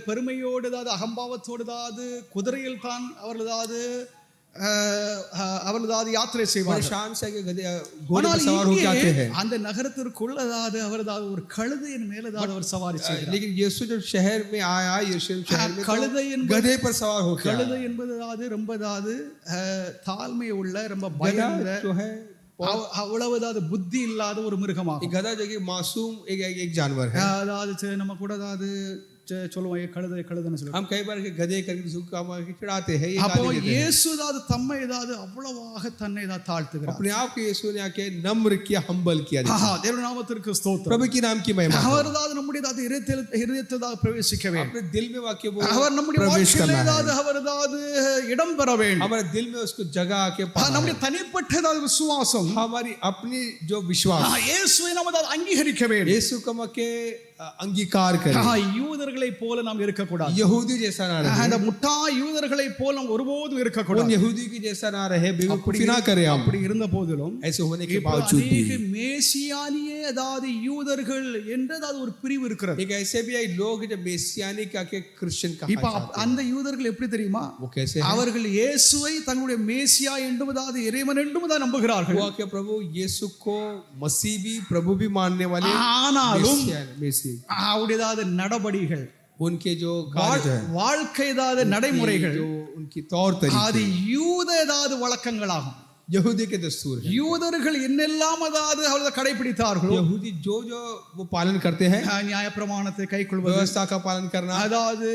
பெருமையோடு ஏதாவது அகம்பாவத்தோடு ஏதாவது குதிரையில் தான் அவர்கள் ஏதாவது யாத்திரை செய்வார்கள். शान से गधे घोड़े पर सवार होकर आते हैं। அந்த நகரத்திற்குள் ஏதாவது அவர் ஏதாவது ஒரு கழுதையின் மேல் ஏதாவது அவர் சவாரி செய்கிறார். लेकिन यीशु जब शहर में आया, यरूशलेम शहर में கழுதையின் गधे पर सवार होकर, கழுதை என்பது ஏதாவது ரொம்ப ஏதாவது தாழ்மை உள்ள ரொம்ப பயந்த जो है அவ்வளவு ஏதாவது புத்தி இல்லாத ஒரு மிருகமாகும். गधा जो कि मासूम एक जानवर है। அதாவது நம்ம கூட ஏதாவது சொல்லுவோம் கழுதைன்னு சொல்லுவோம். हम कई बार गधे करके चिढ़ाते हैं। அப்போ இயேசு ஏதாவது தம்மை ஏதாவது அவ்வளவாக தன்னை ஏதாவது தாழ்த்துகிறார். अपने आप को यीशु ने आके नम्र किया, हम्बल किया। தேவனுடைய நாமத்திற்கு ஸ்தோத்திரம். प्रभु की नाम की महिमा। அவர் ஏதாவது நம்முடைய இதயத்தில் பிரவேசிக்க வேண்டும். अपने दिल में वाक्य वो அவர் நம்முடைய வாழ்க்கையில் ஏதாவது அவர் ஏதாவது இடம் பெற வேண்டும். हमारे दिल में उसको जगह आके நம்முடைய தனிப்பட்ட ஏதாவது விசுவாசம், हमारी अपनी जो विश्वास, இயேசுவை நாம் ஏதாவது அங்கீகரிக்க வேண்டும். यीशु को के अंगीकार करें। யூதர்களை போல நாம் இருக்க கூடாது. यहूदी जैसा ना रहे। அந்த முட்டாள் யூதர்களை போல நாம் ஒருபோதும் இருக்க கூடாது. यहूदी की जैसा ना रहे, बेवकूफी ना करें। हम அப்படி இருந்த போதிலும் ऐसे होने के बावजूद भी மேசியானியே அதாவது யூதர்கள் என்ற அதாவது ஒரு பிரிவு இருக்கிறது. एक ऐसे भी है लोग जो मेसियानी का के क्रिश्चियन कहा இப்ப அந்த யூதர்கள் எப்படி தெரியுமா? वो कैसे है? அவர்கள் இயேசுவை தங்களுடைய மேசியா என்றும் அதாவது இறைவன் என்றும் தான் நம்புகிறார்கள். वो के प्रभु यीशु को मसीह भी प्रभु भी मानने वाले, ஆனாலும் मेसी அவருடைய நடபடிகள், उनके जो வாழ்க்கை ஏதாவது நடைமுறைகள், जो उनकी तौर तरीके, அது யூத ஏதாவது வழக்கங்களாகும். यहूदी के दस्तूर है। யூதர்கள் என்னெல்லாம் அதாவது அவர்கள் கடைபிடித்தார்களோ, यहूदी जो जो वो पालन करते हैं, நியாயப்பிரமாணத்தை கைக்கொள்வது, व्यवस्था का पालन करना, அதாவது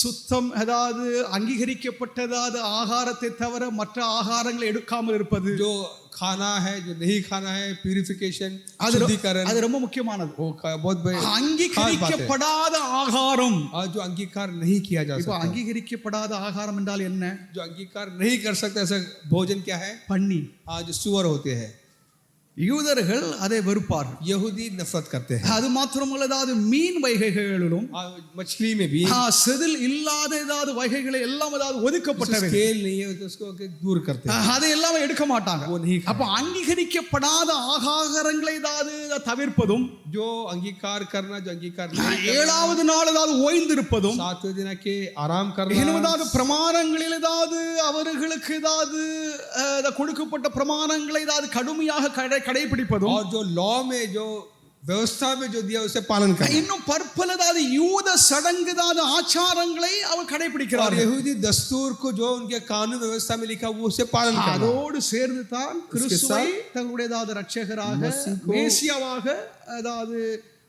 சுத்தம் அதாவது அங்கீகரிக்கப்பட்டதாவது ஆகாரத்தை தவிர மற்ற ஆகாரங்களை எடுக்காமல் இருப்பது, जो खाना है जो नहीं खाना है, प्यूरिफिकेशन, शुद्धिकरण, அது ரொம்ப முக்கியமானது. वो बहुत அங்கீகரிக்கப்படாத ஆகாரம், जो अंगीकार नहीं किया जा இப்போ सकता। அங்கீகரிக்கப்படாத ஆகாரம் என்றால் என்ன? जो अंगीकार नहीं कर सकता ऐसा भोजन क्या है? பன்னி. जो सुअर होते हैं, யூதர்கள் அதை வெறுப்பார்கள். यहूदी नफरत करते हैं। அது மாத்திரமல்ல, அதாவது மீன் வகைகளிலும் मछली में भी செதில் இல்லாத ஏதாவது வகைகளை எல்லாம் அதாவது ஒதுக்கப்பட்டவை, स्केल नहीं है तो उसको दूर करते हैं, அதை எல்லாம் எடுக்க மாட்டாங்க. அப்ப அங்கீகரிக்கப்படாத ஆகாரங்களை ஏதாவது தவிர்ப்பதும், जो अंगीकार करना, जो अंगीकार ஏழாவது நாள் ஏதாவது ஓய்ந்திருப்பதும், 7वें दिन के आराम करना, ஏதாவது பிரமாணங்களில் ஏதாவது அவர்களுக்கு ஏதாவது கொடுக்கப்பட்ட பிரமாணங்களை ஏதாவது கடுமையாக கடைபிடிப்பதும், और जो लॉ में जो व्यवस्था में जो दिया उसे पालन करना, இன்னும் பற்பல ஏதாவது யூத சடங்கு ஏதாவது ஆச்சாரங்களை அவர் கடைபிடிக்கிறார்கள். यहूदी दस्तूर को जो उनके कानून व्यवस्था में लिखा वो उसे पालन करना, அதோடு சேர்ந்து தான் கிறிஸ்துவை தங்களுடைய ஏதாவது ரட்சகராக, மேசியாவாக அதாவது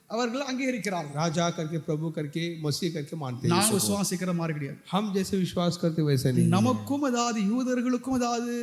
அவர்கள் அங்கீகரிக்கிறார்கள். राजा करके, प्रभु करके, मसीह करके मानते हैं। நாம் விசுவாசிக்கிற மாதிரி கிடையாது. हम जैसे विश्वास करते वैसे नहीं। நமக்கும் அதாவது யூதர்களுக்கும் அதாவது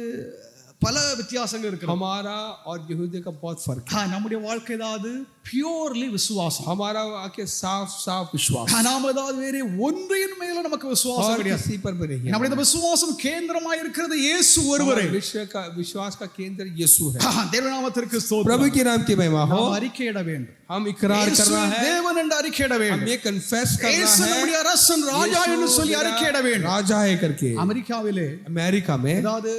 பல வித்தியாசங்கள் இருக்கு. हमारा और यहूदी का बहुत फर्क है। நம்முடைய வாழ்க்கை ஏதாவது பியூர்லி விசுவாசம், हमारा आके साफ साफ विश्वास, நாம ஏதாவது வேற ஒன்றின் மேல நமக்கு விசுவாசம் கிடையாது. किसी पर भी नहीं है। நம்முடைய விசுவாசம் கேந்திரமாய் இருக்கிறது இயேசு ஒருவரே. विश्व का विश्वास का केंद्र यीशु है। தேவ நாமத்திற்கு ஸ்தோத்திரம். प्रभु के नाम की महिमा हो। நாம் அறிக்கையிட வேண்டும், हम इकरार करना है, தேவன் என்று அறிக்கையிட வேண்டும், हम ये कन्फेस करना இயேசு है, நம்முடைய அரசன் ராஜா என்று சொல்லி அறிக்கையிட வேண்டும். राजा है करके। அமெரிக்காவிலே अमेरिका में ஏதாவது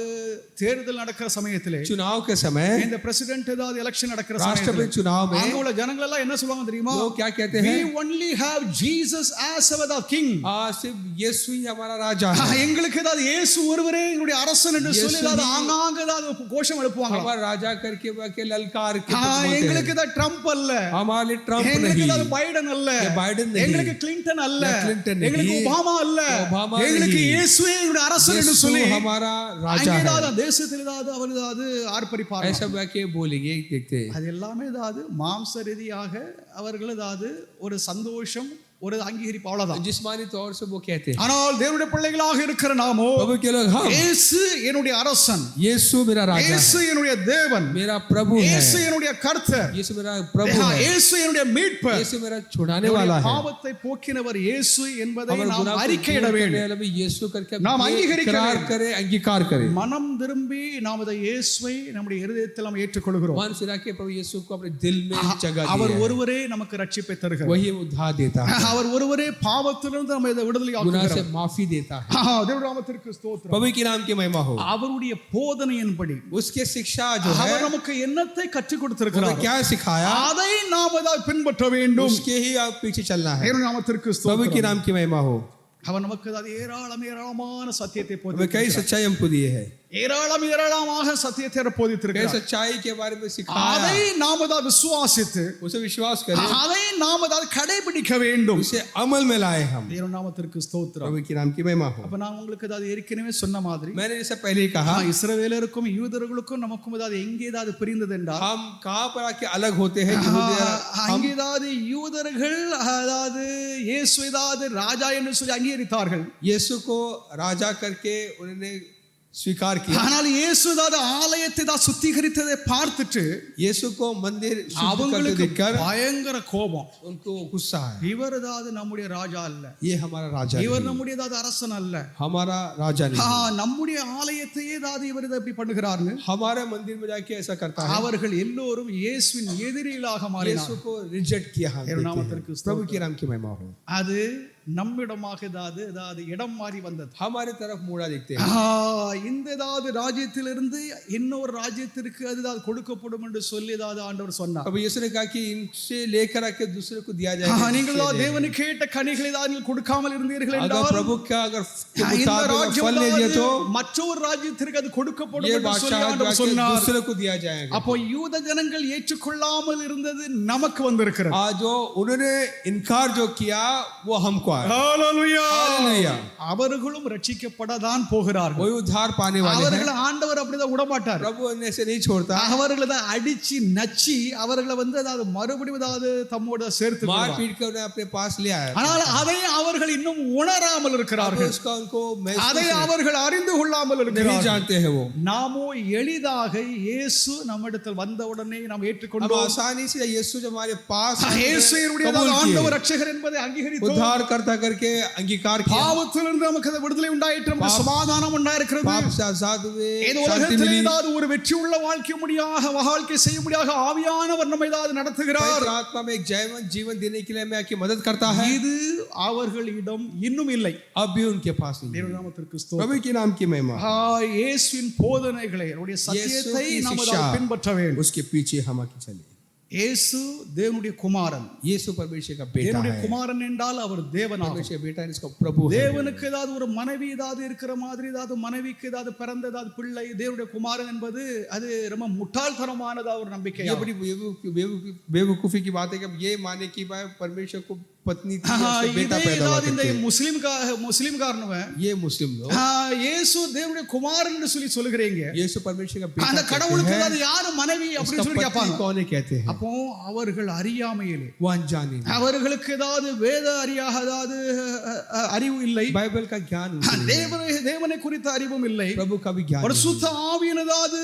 தேர்தல் நடக்கிற சமயத்திலே, चुनाव के समय, இந்த பிரசிடென்ட் ஏதாவது எலெக்ஷன் நடக்கிற राष्ट्रपति சமயத்திலே, चुनाव में அங்க உள்ள ஜனங்கள் எல்லாம் என்ன சொல்வாங்க தெரியுமா? लोग क्या कहते हैं? We only have Jesus as our king. सिर्फ यीशु ही हमारा राजा है। எங்களுக்கு ஏதாவது இயேசு ஒருவரே எங்களுடைய அரசன் என்று சொல்லி ஏதாவது ஆங்காங்க ஏதாவது கோஷம் எழுப்புவாங்க. हमारा राजा करके के ललकार के எங்களுக்கு ஏதாவது ட்ரம்ப் அல்ல, हमारे ट्रम्प எங்களுக்கு नहीं, ஏதாவது பைடன் அல்ல, बाइडन नहीं, எங்களுக்கு கிளின்டன் அல்ல, क्लिंटन नहीं, எங்களுக்கு ஒபாமா அல்ல, எங்களுக்கு இயேசுவே எங்களுடைய அரசன் என்று சொல்லி हमारा राजा है। ஏதாவது தேசத்தில் ஏதாவது அவர் ஏதாவது ஆர்ப்பரிப்பார், ऐसा के बोलेंगे देखते। அது எல்லாமே ஏதாவது மாம்ச ரீதியாக அவர்கள் ஏதாவது ஒரு சந்தோஷம், ஒரு அங்கீகரிப்பு, அவ்வளவுதான். जिस्मानी तौर से वो कहते हैं। ஆனால் தேவனுடைய பிள்ளைகளாக இருக்கிற நாமோ, प्रभु के लोग, हम இயேசு என்னுடைய அரசன், यीशु मेरा राजा है, இயேசு என்னுடைய தேவன், मेरा प्रभु है, இயேசு என்னுடைய கர்த்தர், यीशु मेरा प्रभु है, இயேசு என்னுடைய மீட்பர், यीशु मेरा छुड़ाने वाला है। பாவத்தை போக்கினவர் இயேசு என்பதை हमारे நாம் गुनाह को அறிக்கையிட दूर வேண்டும். करने वाले यीशु करके நாம் அங்கீகரிக்க इकरार வேண்டும். करें, अंगीकार करें। மனம் திரும்பி நாம் அதை இயேசுவை நம்முடைய இருதயத்தில் நாம் ஏற்றுக்கொள்கிறோம். मन फिरा के प्रभु यीशु को अपने दिल में जगह அவர் दी है। ஒருவரே நமக்கு ரட்சிப்பை தருகிறார். वही उद्धार देता है। அவர் ஒருவரே பாவத்திலிருந்து நம்மை விடுதலை गुनाह से ஆக்குகிறார். माफी देता है। தேவனுடைய நாமத்திற்கு ஸ்தோத்திரம். प्रभु के नाम की महिमा हो। அவருடைய போதனையின்படி उसके शिक्षा जो है அவர் நமக்கு என்னத்தை கற்றுக் उन्होंने கொடுத்திருக்கிறார் क्या सिखाया அதை நாம் அதை பின்பற்ற வேண்டும். उसके ही आप पीछे चलना है। தேவனுடைய நாமத்திற்கு प्रभु के ஸ்தோத்திரம். नाम की महिमा हो। அவர் நமக்கு அது ஏராளமான சத்தியத்தை हमें कई போதித்திருக்கிறார். सच्चाई हमको दिए है, ஏராளமாக சத்தியத்தை कई போதித்திருக்கிறார். सच्चाई के बारे में सिखाया, அதை நாம் அதை விசுவாசித்து उसे विश्वास करें, அதை நாம் அதை கடைபிடிக்க வேண்டும். उसे अमल में लाए हम। தேவனுடைய நாமத்திற்கு ஸ்தோத்திரம். प्रभु के नाम की महिमा हो। அப்ப நான் உங்களுக்கு அது ஏற்கனவே சொன்ன மாதிரி मैंने जैसे पहले ही कहा, இஸ்ரவேலருக்கும் யூதர்களுக்கும் நமக்கும் ஏதாவது எங்கே ஏதாவது பிரிந்தது என்றால் हम कहाँ पर आके अलग होते हैं। हम அங்கே ஏதாவது யூதர்கள் அதாவது இயேசு ஏதாவது ராஜா என்று சொல்லி அங்கீகரித்தார்கள். यीशु को राजा करके उन्होंने स्वीकार किया, ஆனால் இயேசு ஏதாவது ஆலயத்தை தான் சுத்திகரித்ததை பார்த்துட்டு यीशु को मंदिर शुद्ध करते அவங்களுக்கு देखकर பயங்கர கோபம். उनको गुस्सा है, இவர் ஏதாவது நம்முடைய ராஜா அல்ல, ये हमारा राजा இவர் नहीं, நம்முடைய ஏதாவது அரசன் அல்ல, हमारा राजा नहीं, நம்முடைய ஆலயத்தையே ஏதாவது இவர் இதை இப்படி பண்ணுகிறார்னு हमारे मंदिर में जाके ऐसा करता है। அவர்கள் எல்லோரும் இயேசுவின் எதிரிகளாக यीशु மாறினார்கள். को रिजेक्ट किया हम तेरे देखते नाम हैं। तेरे को प्रभु के नाम की महिमा हो। அது நம்மிடமாக ஏதாவது ஏதாவது இடம் மாறி வந்தது. हमारे तरफ मुड़ा देखते हैं, இந்த ஏதாவது ராஜ்யத்திலிருந்து இன்னொரு ராஜ்யத்திற்கு அது ஏதாவது கொடுக்கப்படும் என்று சொல்லி ஏதாவது ஆண்டவர் சொன்னார். अब यीशु ने कहा कि इनसे लेकर आके दूसरे को दिया जाएगा। நீங்கள் தேவனுக்கு கேட்ட கனிகளை தான் நீங்கள் கொடுக்காமல் இருந்தீர்கள் अगर என்றால் प्रभु का अगर के இந்த मुताबिक ராஜ்யம் फल नहीं दिया तो மற்றொரு ராஜ்யத்திற்கு அது கொடுக்கப்படும் ये என்று சொல்லி बादशाह ஆண்டவர் जाके சொன்னார். दूसरे को दिया जाएगा। அப்போ யூத ஜனங்கள் ஏற்றுக்கொள்ளாமல் இருந்தது நமக்கு வந்திருக்கிறது. आज जो उन्होंने इनकार जो किया वो हमको आया। ஹalleluya. हालेलुया। அவர்களும் ரட்சிக்கப்படதான் போகிறார்கள். वही उद्धार पाने वाले हैं। அவர்களை ஆண்டவர் அப்படிதான் விடமாட்டார். प्रभु उन्हें से नहीं छोड़ता, அவர்களை தான் அடிச்சு நச்சி அவர்களை அதாவது மறுபடியும் அதாவது தம்மோட சேர்த்து मार கொள்வார். पीट कर उन्हें अपने पास ले आया। ஆனால் அதை அவர்கள் இன்னும் உணராமல் अब இருக்கிறார்கள். उसका उनको அதை महसूस அவர்கள் அறிந்து கொள்ளாமல் नहीं இருக்கிறார்கள். जानते हैं वो। நாமோ எளிதாக இயேசு நம்மிடத்தில் வந்தவுடனே நாம் अब ஏற்றுக்கொண்டோம். आसानी से यीशु जब हमारे पास இயேசுவுடைய कबूल ஆண்டவர் किए, ரட்சகர் என்பதை அங்கீகரித்தோம். उद्धार करता करके अंगीकार किया, பாவத்திலிருந்து நமக்கு அந்த விடுதலை உண்டாயிற்று, நமக்கு சமாதானம் உண்டாயிருக்கிறது. पाप से आजाद हुए, இந்த शांति உலகத்தில் मिली। ஏதாவது ஒரு வெற்றி உள்ள வாழ்க்கை செய்ய முடியாத ஆவியானவர் நம்மை ஏதாவது நடத்துகிறார். पवित्र आत्मा में एक जयवंत जीवन देने के लिए हमें आके मदद करता है। இது அவர்களிடம் இன்னும் இல்லை. अब भी उनके पास नहीं है। தேவ நாமத்திற்கு ஸ்தோத்திரம். प्रभु के नाम की महिमा। இயேசுவின் போதனைகளை அவருடைய சத்தியத்தை की நாம் शिक्षा, பின்பற்ற வேண்டும். उसके पीछे हम आके चले। இயேசு தேவனுடைய குமாரன். यीशु परमेश्वर का बेटा தேவனுடைய है। குமாரன் என்றால் அவர் தேவனாகும். परमेश्वर का बेटा है, इसका प्रभु है। தேவனுக்கு ஏதாவது ஒரு மனைவி ஏதாவது இருக்கிற மாதிரி ஏதாவது மனைவிக்கு ஏதாவது பிறந்த ஏதாவது பிள்ளை தேவனுடைய குமாரன் என்பது அது ரொம்ப முட்டாள்தனமானதா ஒரு நம்பிக்கை. ये बड़ी बेवकूफी की बात है कि अब ये माने कि भाई परमेश्वर को पत्नी थी, उसका बेटा पैदा हुआ இந்த करके। முஸ்லிம் காரணவன் ये मुस्लिम लोग இயேசு தேவனுடைய குமாரன் என்று சொல்லி சொல்லுகிறீங்க. यीशु परमेश्वर का बेटा அந்த कहते கடவுளுக்கு हैं, ஏதாவது யாரு மனைவி அப்படின்னு उसका சொல்லி पत्नी கேட்பாங்க. कौन है कहते हैं। அப்போ அவர்கள் அறியாமையிலே, वो अनजाने में, அவர்களுக்கு ஏதாவது வேத அதாவது அறிவு இல்லை, बाइबल का ज्ञान उनको नहीं है, தேவனை குறித்த அறிவும் இல்லை, प्रभु का भी ज्ञान ஒரு नहीं है। சுத்த ஆவியின் ஏதாவது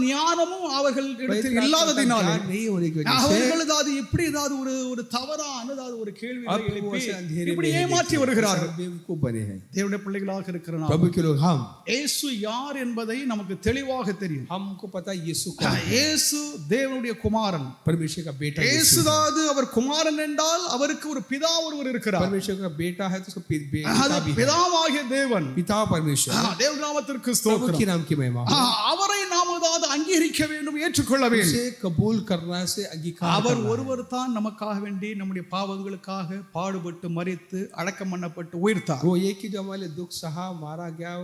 ஞானமும் அவர்கள் இடத்தில் पवित्र இல்லாததினால ज्ञान नहीं होने की वजह से அவர்கள் ஏதாவது இப்படி ஏதாவது ஒரு தவறான ஏதாவது ஒரு கேள்விகளை अब वो எழுப்பி ऐसे अंधेरे இப்படி में ஏமாற்றி வருகிறார்கள். बेवकूफ बने हैं। தேவனுடைய பிள்ளைகளாக இருக்கிற நாம் प्रभु के लोग हम, இயேசு யார் என்பதை நமக்கு தெளிவாக தெரியும். हमको पता है यीशु कौन है। இயேசு தேவனுடைய குமாரன். परमेश्वर का बेटा यीशु है। இயேசுதாவது அவர் குமாரன் என்றால் அவருக்கு ஒரு பிதா ஒருவர் இருக்கிறார். परमेश्वर का बेटा है तो उसका बेटा அது भी है। பிதாவாகிய தேவன். पिता परमेश्वर, தேவ நாமத்திற்கு प्रभु ஸ்தோத்திரம். के नाम की महिमा। அவரை நாம் ஏதாவது அங்கீகரிக்க வேண்டும், ஏற்றுக்கொள்ள வேண்டும். उसे कबूल करना से अंगीकार அவர் करना है। ஒருவர் தான் நமக்காக வேண்டி நம்முடைய பாவங்களுக்காக பாடுபட்டு மரித்து அடக்கம் பண்ணப்பட்டு உயிர்த்தார். वो ये कि जो हमारे दुख सहा, मारा गया,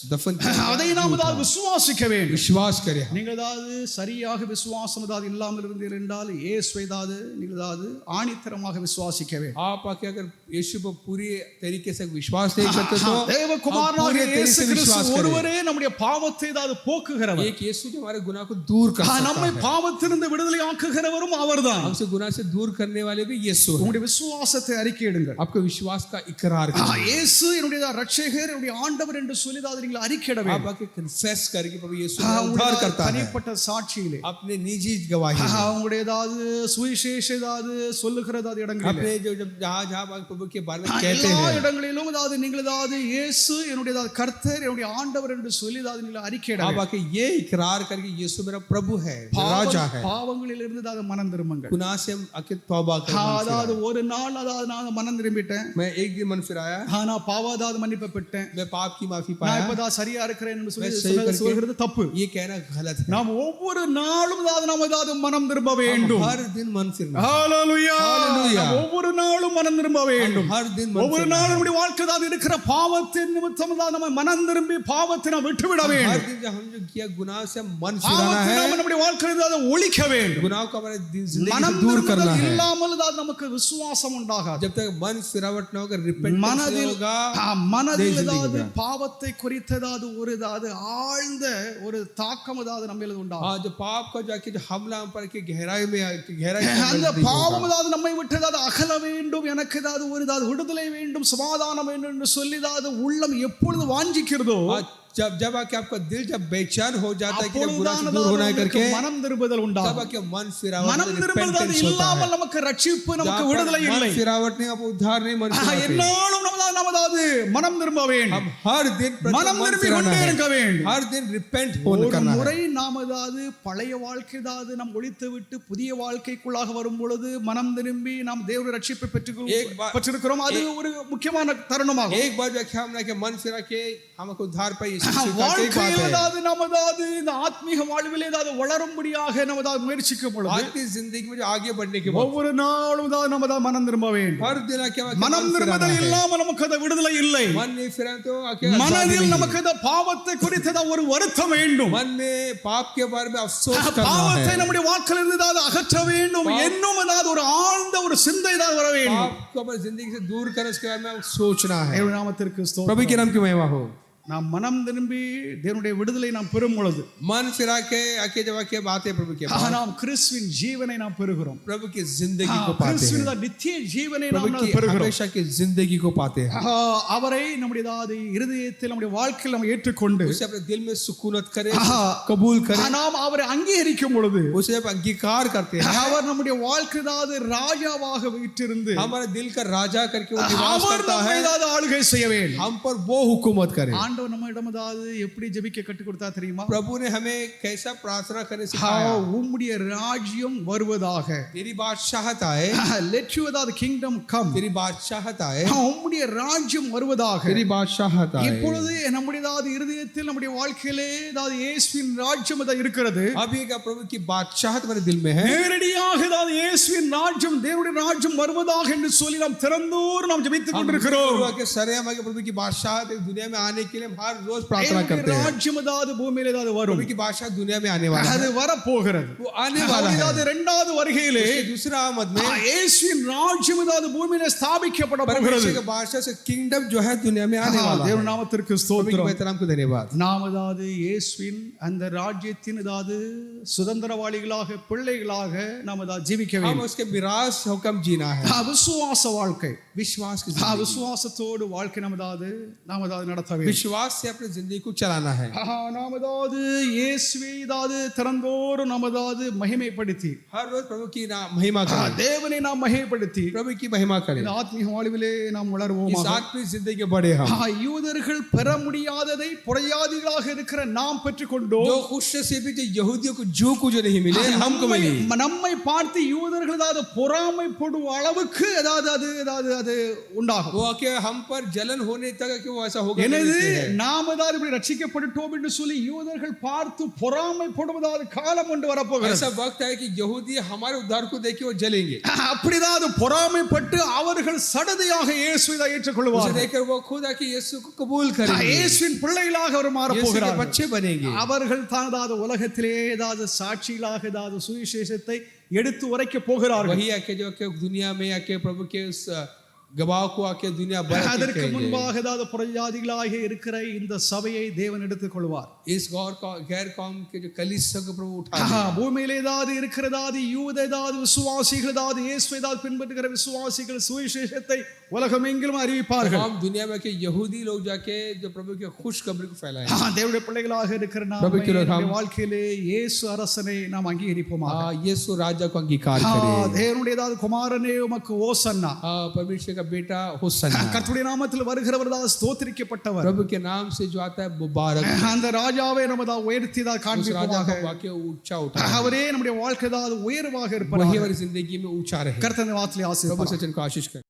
दफन किया, அதை நாம் ஏதாவது விசுவாசிக்க வேண்டும். विश्वास करें हम। நீங்கள் ஏதாவது சரியாக விசுவாசம் ஏதாவது இல்லாமல் இருந்தீர்கள் என்றால் இயேசு ஏதாவது நீங்கள் ஏதாவது ஆணித்தரமாக விசுவாசிக்க வேண்டும். आप आके अगर यीशु पर पूरी तरीके से विश्वास नहीं करते तो தேவகுமாரனாகிய पूरे तरीके இயேசு से கிறிஸ்து विश्वास करें। ஒருவரே நம்முடைய பாவத்தை ஏதாவது போக்குகிறவர். एक यीशु जो हमारे गुनाह को दूर कर सकता நம்மை है। பாவத்திலிருந்து விடுதலை ஆக்குகிறவரும் அவர்தான். हमसे गुनाह से दूर करने वाले भी यीशु है। உங்களுடைய விசுவாசத்தை அறிக்கையிடுங்கள். आपके विश्वास का इकरार करें। இயேசு என்னுடைய இரட்சகர், என்னுடைய ஆண்டவர் என்று சொல்லி ஏதாவது நீங்கள் அறிக்கையிட आप வேண்டும். आके कन्फेस करके प्रभु यीशु मेरा उद्धार करता है தனிப்பட்ட சாட்சியிலே अपने निजी गवाही में உங்களுடைய ஏதாவது சுவிசேஷ ஏதாவது சொல்லுகிற ஏதாவது இடங்களில் अपने जो जब जहाँ जहाँ आप प्रभु के बारे में कहते எல்லா हैं இடங்களிலும் ஏதாவது நீங்கள் ஏதாவது இயேசு என்னுடைய ஏதாவது கர்த்தர் என்னுடைய ஆண்டவர் என்று சொல்லி ஏதாவது நீங்கள் அறிக்கையிட आप வேண்டும். आके ये इकरार करके यीशु मेरा प्रभु है राजा है பாவங்களில் இருந்து ஏதாவது மனம் திரும்புங்கள். गुनाह से आके तौबा कर அதாவது ஒரு நாள் அதாவது நான் மனம் திரும்பிட்டேன், मैं एक दिन मन फिराया ஆனா பாவாதாவது மன்னிப்பு பெற்றேன், मैं पाप की माफी நான் पाया இப்பதான் சரியா இருக்கிறேன் என்று சொல்லி मैं सही करके- சொல்கிறது தப்பு. ये कहना गलत है நாம் ஒவ்வொரு நாளும் ஏதாவது மனம் திரும்ப வேண்டும். हर दिन मन फिरना ஹalleluya. Hallelujah. நாம் ஒவ்வொரு நாளும் மனம் திரும்ப வேண்டும். हर दिन मन ஒவ்வொரு நாளும் நம்முடைய வாழ்க்கை தான் இருக்கிற பாவத்தின் நிமித்தம் தான் நம்ம மனம் திரும்பி பாவத்தை நாம் விட்டுவிட हर வேண்டும். दिन जब हम जो किया गुनाह से मन फिराना பாவத்தை है நாம் நம்முடைய வாழ்க்கையிலிருந்து அதை ஒழிக்க வேண்டும். गुनाह को हमारे जिंदगी से மனம் दूर करना திரும்புதல் है இல்லாமல் தான் நமக்கு விசுவாசம் உண்டாகாது. जब तक मन फिरावट न होगा रिपेंटेंस மனதில் होगा மனதில் தேவ ஏதாவது சிந்தைக்கு பாவத்தை குறித்ததாவது ஒரு ஏதாவது ஆழ்ந்த ஒரு தாக்கம் ஏதாவது நம்ம உண்டாகும். हाँ जो पाप का जाके जो हमला हम पर के गहराई में गहराई में அந்த नजदीक பாவம் होगा। ஏதாவது நம்மை விட்டு ஏதாவது அகல வேண்டும், எனக்கு ஏதாவது ஒரு ஏதாவது விடுதலை வேண்டும், சமாதானம் வேண்டும் என்று சொல்லி ஏதாவது உள்ளம் எப்பொழுது வாஞ்சிக்கிறதோ हाँ, जब आके आपका दिल जब बेचैन हो जाता है कि जब गुनाह से அப்பொழுதுதான் दूर होना है நமக்கு करके மனம் திரும்புதல் तब உண்டாகும். आके मन फिरावट மனம் திரும்புதல் रिपेंटेंस होता இல்லாமல் है நமக்கு ரட்சிப்பு நமக்கு जहाँ पर விடுதலை இல்லை. मन फिरावट नहीं आपको उद्धार नहीं मन फिरावट என்னாலும் நம்ம ஏதாவது மனம் திரும்ப வேண்டும், हम हर दिन மனம் मन திரும்பி फिराना கொண்டே है இருக்க வேண்டும். हर दिन रिपेंट ஒரு करना है முறை நாம் ஏதாவது பழைய வாழ்க்கை ஏதாவது நாம் ஒழித்து விட்டு புதிய வாழ்க்கைக்குள்ளாக வரும் பொழுது மனம் திரும்பி நாம் தேவனுடைய ரட்சிப்பை பெற்றிருக்கிறோம். அது ஒரு முக்கியமான தருணமாகும். एक बार जो हम ना के मन फिरा के हमको उद्धार पाई यीशु मसीह का एक வாழ்க்கையில் बात है ஏதாவது நாம் ஏதாவது இந்த ஆத்மீக வாழ்வில் ஏதாவது வளரும்படியாக நாம் ஏதாவது முயற்சிக்கும் பொழுது आत्मिक जिंदगी में जो आगे बढ़ने के बाद ஒவ்வொரு நாளும் ஏதாவது நாம் ஏதாவது மனம் திரும்ப வேண்டும். हर दिन आके மனம் திரும்புதல் இல்லாமல் நமக்கு அந்த விடுதலை இல்லை. मन नहीं फिरा तो आके மனதில் நமக்கு அந்த பாவத்தை குறித்த ஒரு வருத்தம் வேண்டும். मन में पाप के बारे में अफसोस करना பாவத்தை है நம்முடைய வாழ்க்கையிலிருந்து ஏதாவது அகற்ற வேண்டும் என்னும் ஏதாவது ஒரு ஆழ்ந்த ஒரு சிந்தை தான் வர வேண்டும். पाप को अपनी जिंदगी से दूर करने उसके बारे में सोचना है தேவ நாமத்திற்கு ஸ்தோத்திரம். प्रभु के नाम की महिमा हो நாம் மனம் திரும்பி தேவனுடைய விடுதலை நாம் பெறும் பொழுது मन फिरा के आके जब आके बातें प्रभु के நாம் கிறிஸ்துவின் ஜீவனை நாம் பெறுகிறோம். प्रभु की जिंदगी को पाते हैं கிறிஸ்துவின் நித்திய ஜீவனை प्रभु நாம் की பெறுகிறோம். हमेशा की जिंदगी को पाते हैं அவரை நம்முடைய இருதயத்தில் நம்முடைய வாழ்க்கையில் நாம் ஏற்றுக்கொண்டு उसे अपने दिल में सुकूनत करें कबूल करें நாம் அவரை அங்கீகரிக்கும் பொழுது उसे जब अंगीकार करते हैं அவர் நம்முடைய வாழ்க்கை ராஜாவாக வீற்றிருந்து हमारे दिल का राजा करके वो निवास அவர் करता நம்மை है ஏதாவது ஆளுகை செய்ய வேண்டும். हम पर वो हुकूमत करे ஆண்டவர் நம்மிடம் ஏதாவது எப்படி ஜெபிக்க கற்றுக் கொடுத்தா தெரியுமா? प्रभु ने हमें कैसा प्रार्थना करने सिखाया உம்முடைய ராஜ்யம் வருவதாக. तेरी बादशाहत आए let your kingdom come. तेरी बादशाहत आए உம்முடைய ராஜ்யம் வருவதாக. तेरी बादशाहत आए இப்பொழுது நம்முடைய இருதயத்தில் நம்முடைய வாழ்க்கையிலே இயேசுவின் ராஜ்யம் இருக்கிறது. अभी का प्रभु की बादशाहत मेरे दिल में है நேரடியாக இயேசுவின் ராஜ்யம் தேவனுடைய ராஜ்யம் வருவதாக என்று சொல்லி நாம் திறந்தோர் நாம் ஜெபித்துக் கொண்டிருக்கிறோம். के सरे हमारे प्रभु की बादशाहत इस दुनिया में आने के लिए हम हर रोज प्रार्थना करते हैं ராஜ்யம் பூமியிலே வரும். प्रभु की बादशाह दुनिया में आने वाला है அது வர போகிறது. वो आने वाला है இரண்டாவது வருகையிலே दूसरा आमद में இயேசுவின் ராஜ்யம் பூமியிலே ஸ்தாபிக்கப்பட போகிறது. परमेश्वर के बादशाह से किंगडम जो है दुनिया में आने वाला है தேவ நாமத்திற்கு ஸ்தோத்திரம். नाम को धन्यवाद நாம் இயேசுவின் அந்த ராஜ்யத்தின் சுதந்திரவாளிகளாக பிள்ளைகளாக நாம் ஜீவிக்க हम வேண்டும். उसके मिरास हुक्म जीना है விசுவாச வாழ்க்கை, विश्वास की விசுவாசத்தோடு வாழ்க்கை நாம் நடத்த வேண்டும். विश्वास से अपनी जिंदगी को चलाना है நாம் இயேசுவை திறந்தோறும் நாம் மகிமைப்படுத்தி हर रोज प्रभु की महिमा करें தேவனை நாம் மகிமைப்படுத்தி प्रभु की महिमा करें இந்த ஆத்மீக வாழ்விலே நாம் வளருவோம். इस आत्मिक जिंदगी के बड़े हम யூதர்கள் பெற முடியாததை புறஜாதிகளாக இருக்கிற நாம் பெற்றுக்கொண்டோம். जो खुश नसीबी जो यहूदियों को जो कुछ नहीं मिले हमको मिली நம்மை பார்த்து யூதர்கள் பொறாமைப்படும் அளவுக்கு அது உண்டாகும். वो कि हम पर जलन होने तक कि वो ऐसा होगा எனவே நாம் இப்படி ரட்சிக்கப்பட்டுட்டோம் என்று சொல்லி யூதர்கள் பார்த்து பொறாமைப்படுவதாவது காலம் கொண்டு வரப்போகிறது. ऐसा वक्त है कि यहूदी हमारे उद्धार को देख के वो जलेंगे அப்படிதான் பொறாமைப்பட்டு அவர்கள் சடதியாக இயேசுவை ஏற்றுக்கொள்வார்கள். देखकर वो खुद आके यीशु को कबूल करेंगे இயேசுவின் பிள்ளைகளாக அவர் மாறப் यीशु के போகிறார்கள். बच्चे बनेंगे அவர்கள் தான் உலகத்திலே சாட்சிகளாக சுவிசேஷத்தை எடுத்து உரைக்க போகிறார்கள். वही आके जो के दुनिया में आके प्रभु के उस गवाह को आके दुनिया भर की அதற்கு कहेंगे। முன்பாக ஏதாவது புறஜாதிகளாக இருக்கிற இந்த சபையை தேவன் எடுத்துக் கொள்வார். इस गैर कौम के जो कलीसिया को प्रभु उठा பூமியில ஏதாவது இருக்கிறதாவது யூத ஏதாவது விசுவாசிகள் ஏதாவது இயேசு ஏதாவது பின்பற்றுகிற விசுவாசிகள் சுவிசேஷத்தை உலகம் எங்கிலும் அறிவிப்பார்கள். तमाम दुनिया में के यहूदी लोग जाके जो प्रभु की खुशखबरी को फैलाएं। தேவனுடைய பிள்ளைகளாக இருக்கிற நாம் प्रभु के लोग நம்முடைய வாழ்க்கையிலே இயேசு அரசனை நாம் அங்கீகரிப்போமாக. यीशु राजा को अंगीकार करें। தேவனுடைய ஏதாவது குமாரனே உமக்கு ஓசன்னா. परमेश्वर का बेटा होसन्ना। கர்த்தருடைய நாமத்தில் வருகிறவர் தான் ஸ்தோத்திரிக்கப்பட்டவர். प्रभु के नाम से जो आता है मुबारक। அந்த ராஜாவே நமதா உயர்த்தியதா காண்பிப்போமாக. वाक्य ऊंचा उठा। அவரே நம்முடைய வாழ்க்கை ஏதாவது உயர்வாக இருப்பார். वही हमारी जिंदगी में ऊंचा रहे। கர்த்தருடைய வார்த்தையை ஆசீர்வதிப்பார். प्रभु सचन को आशीष करें।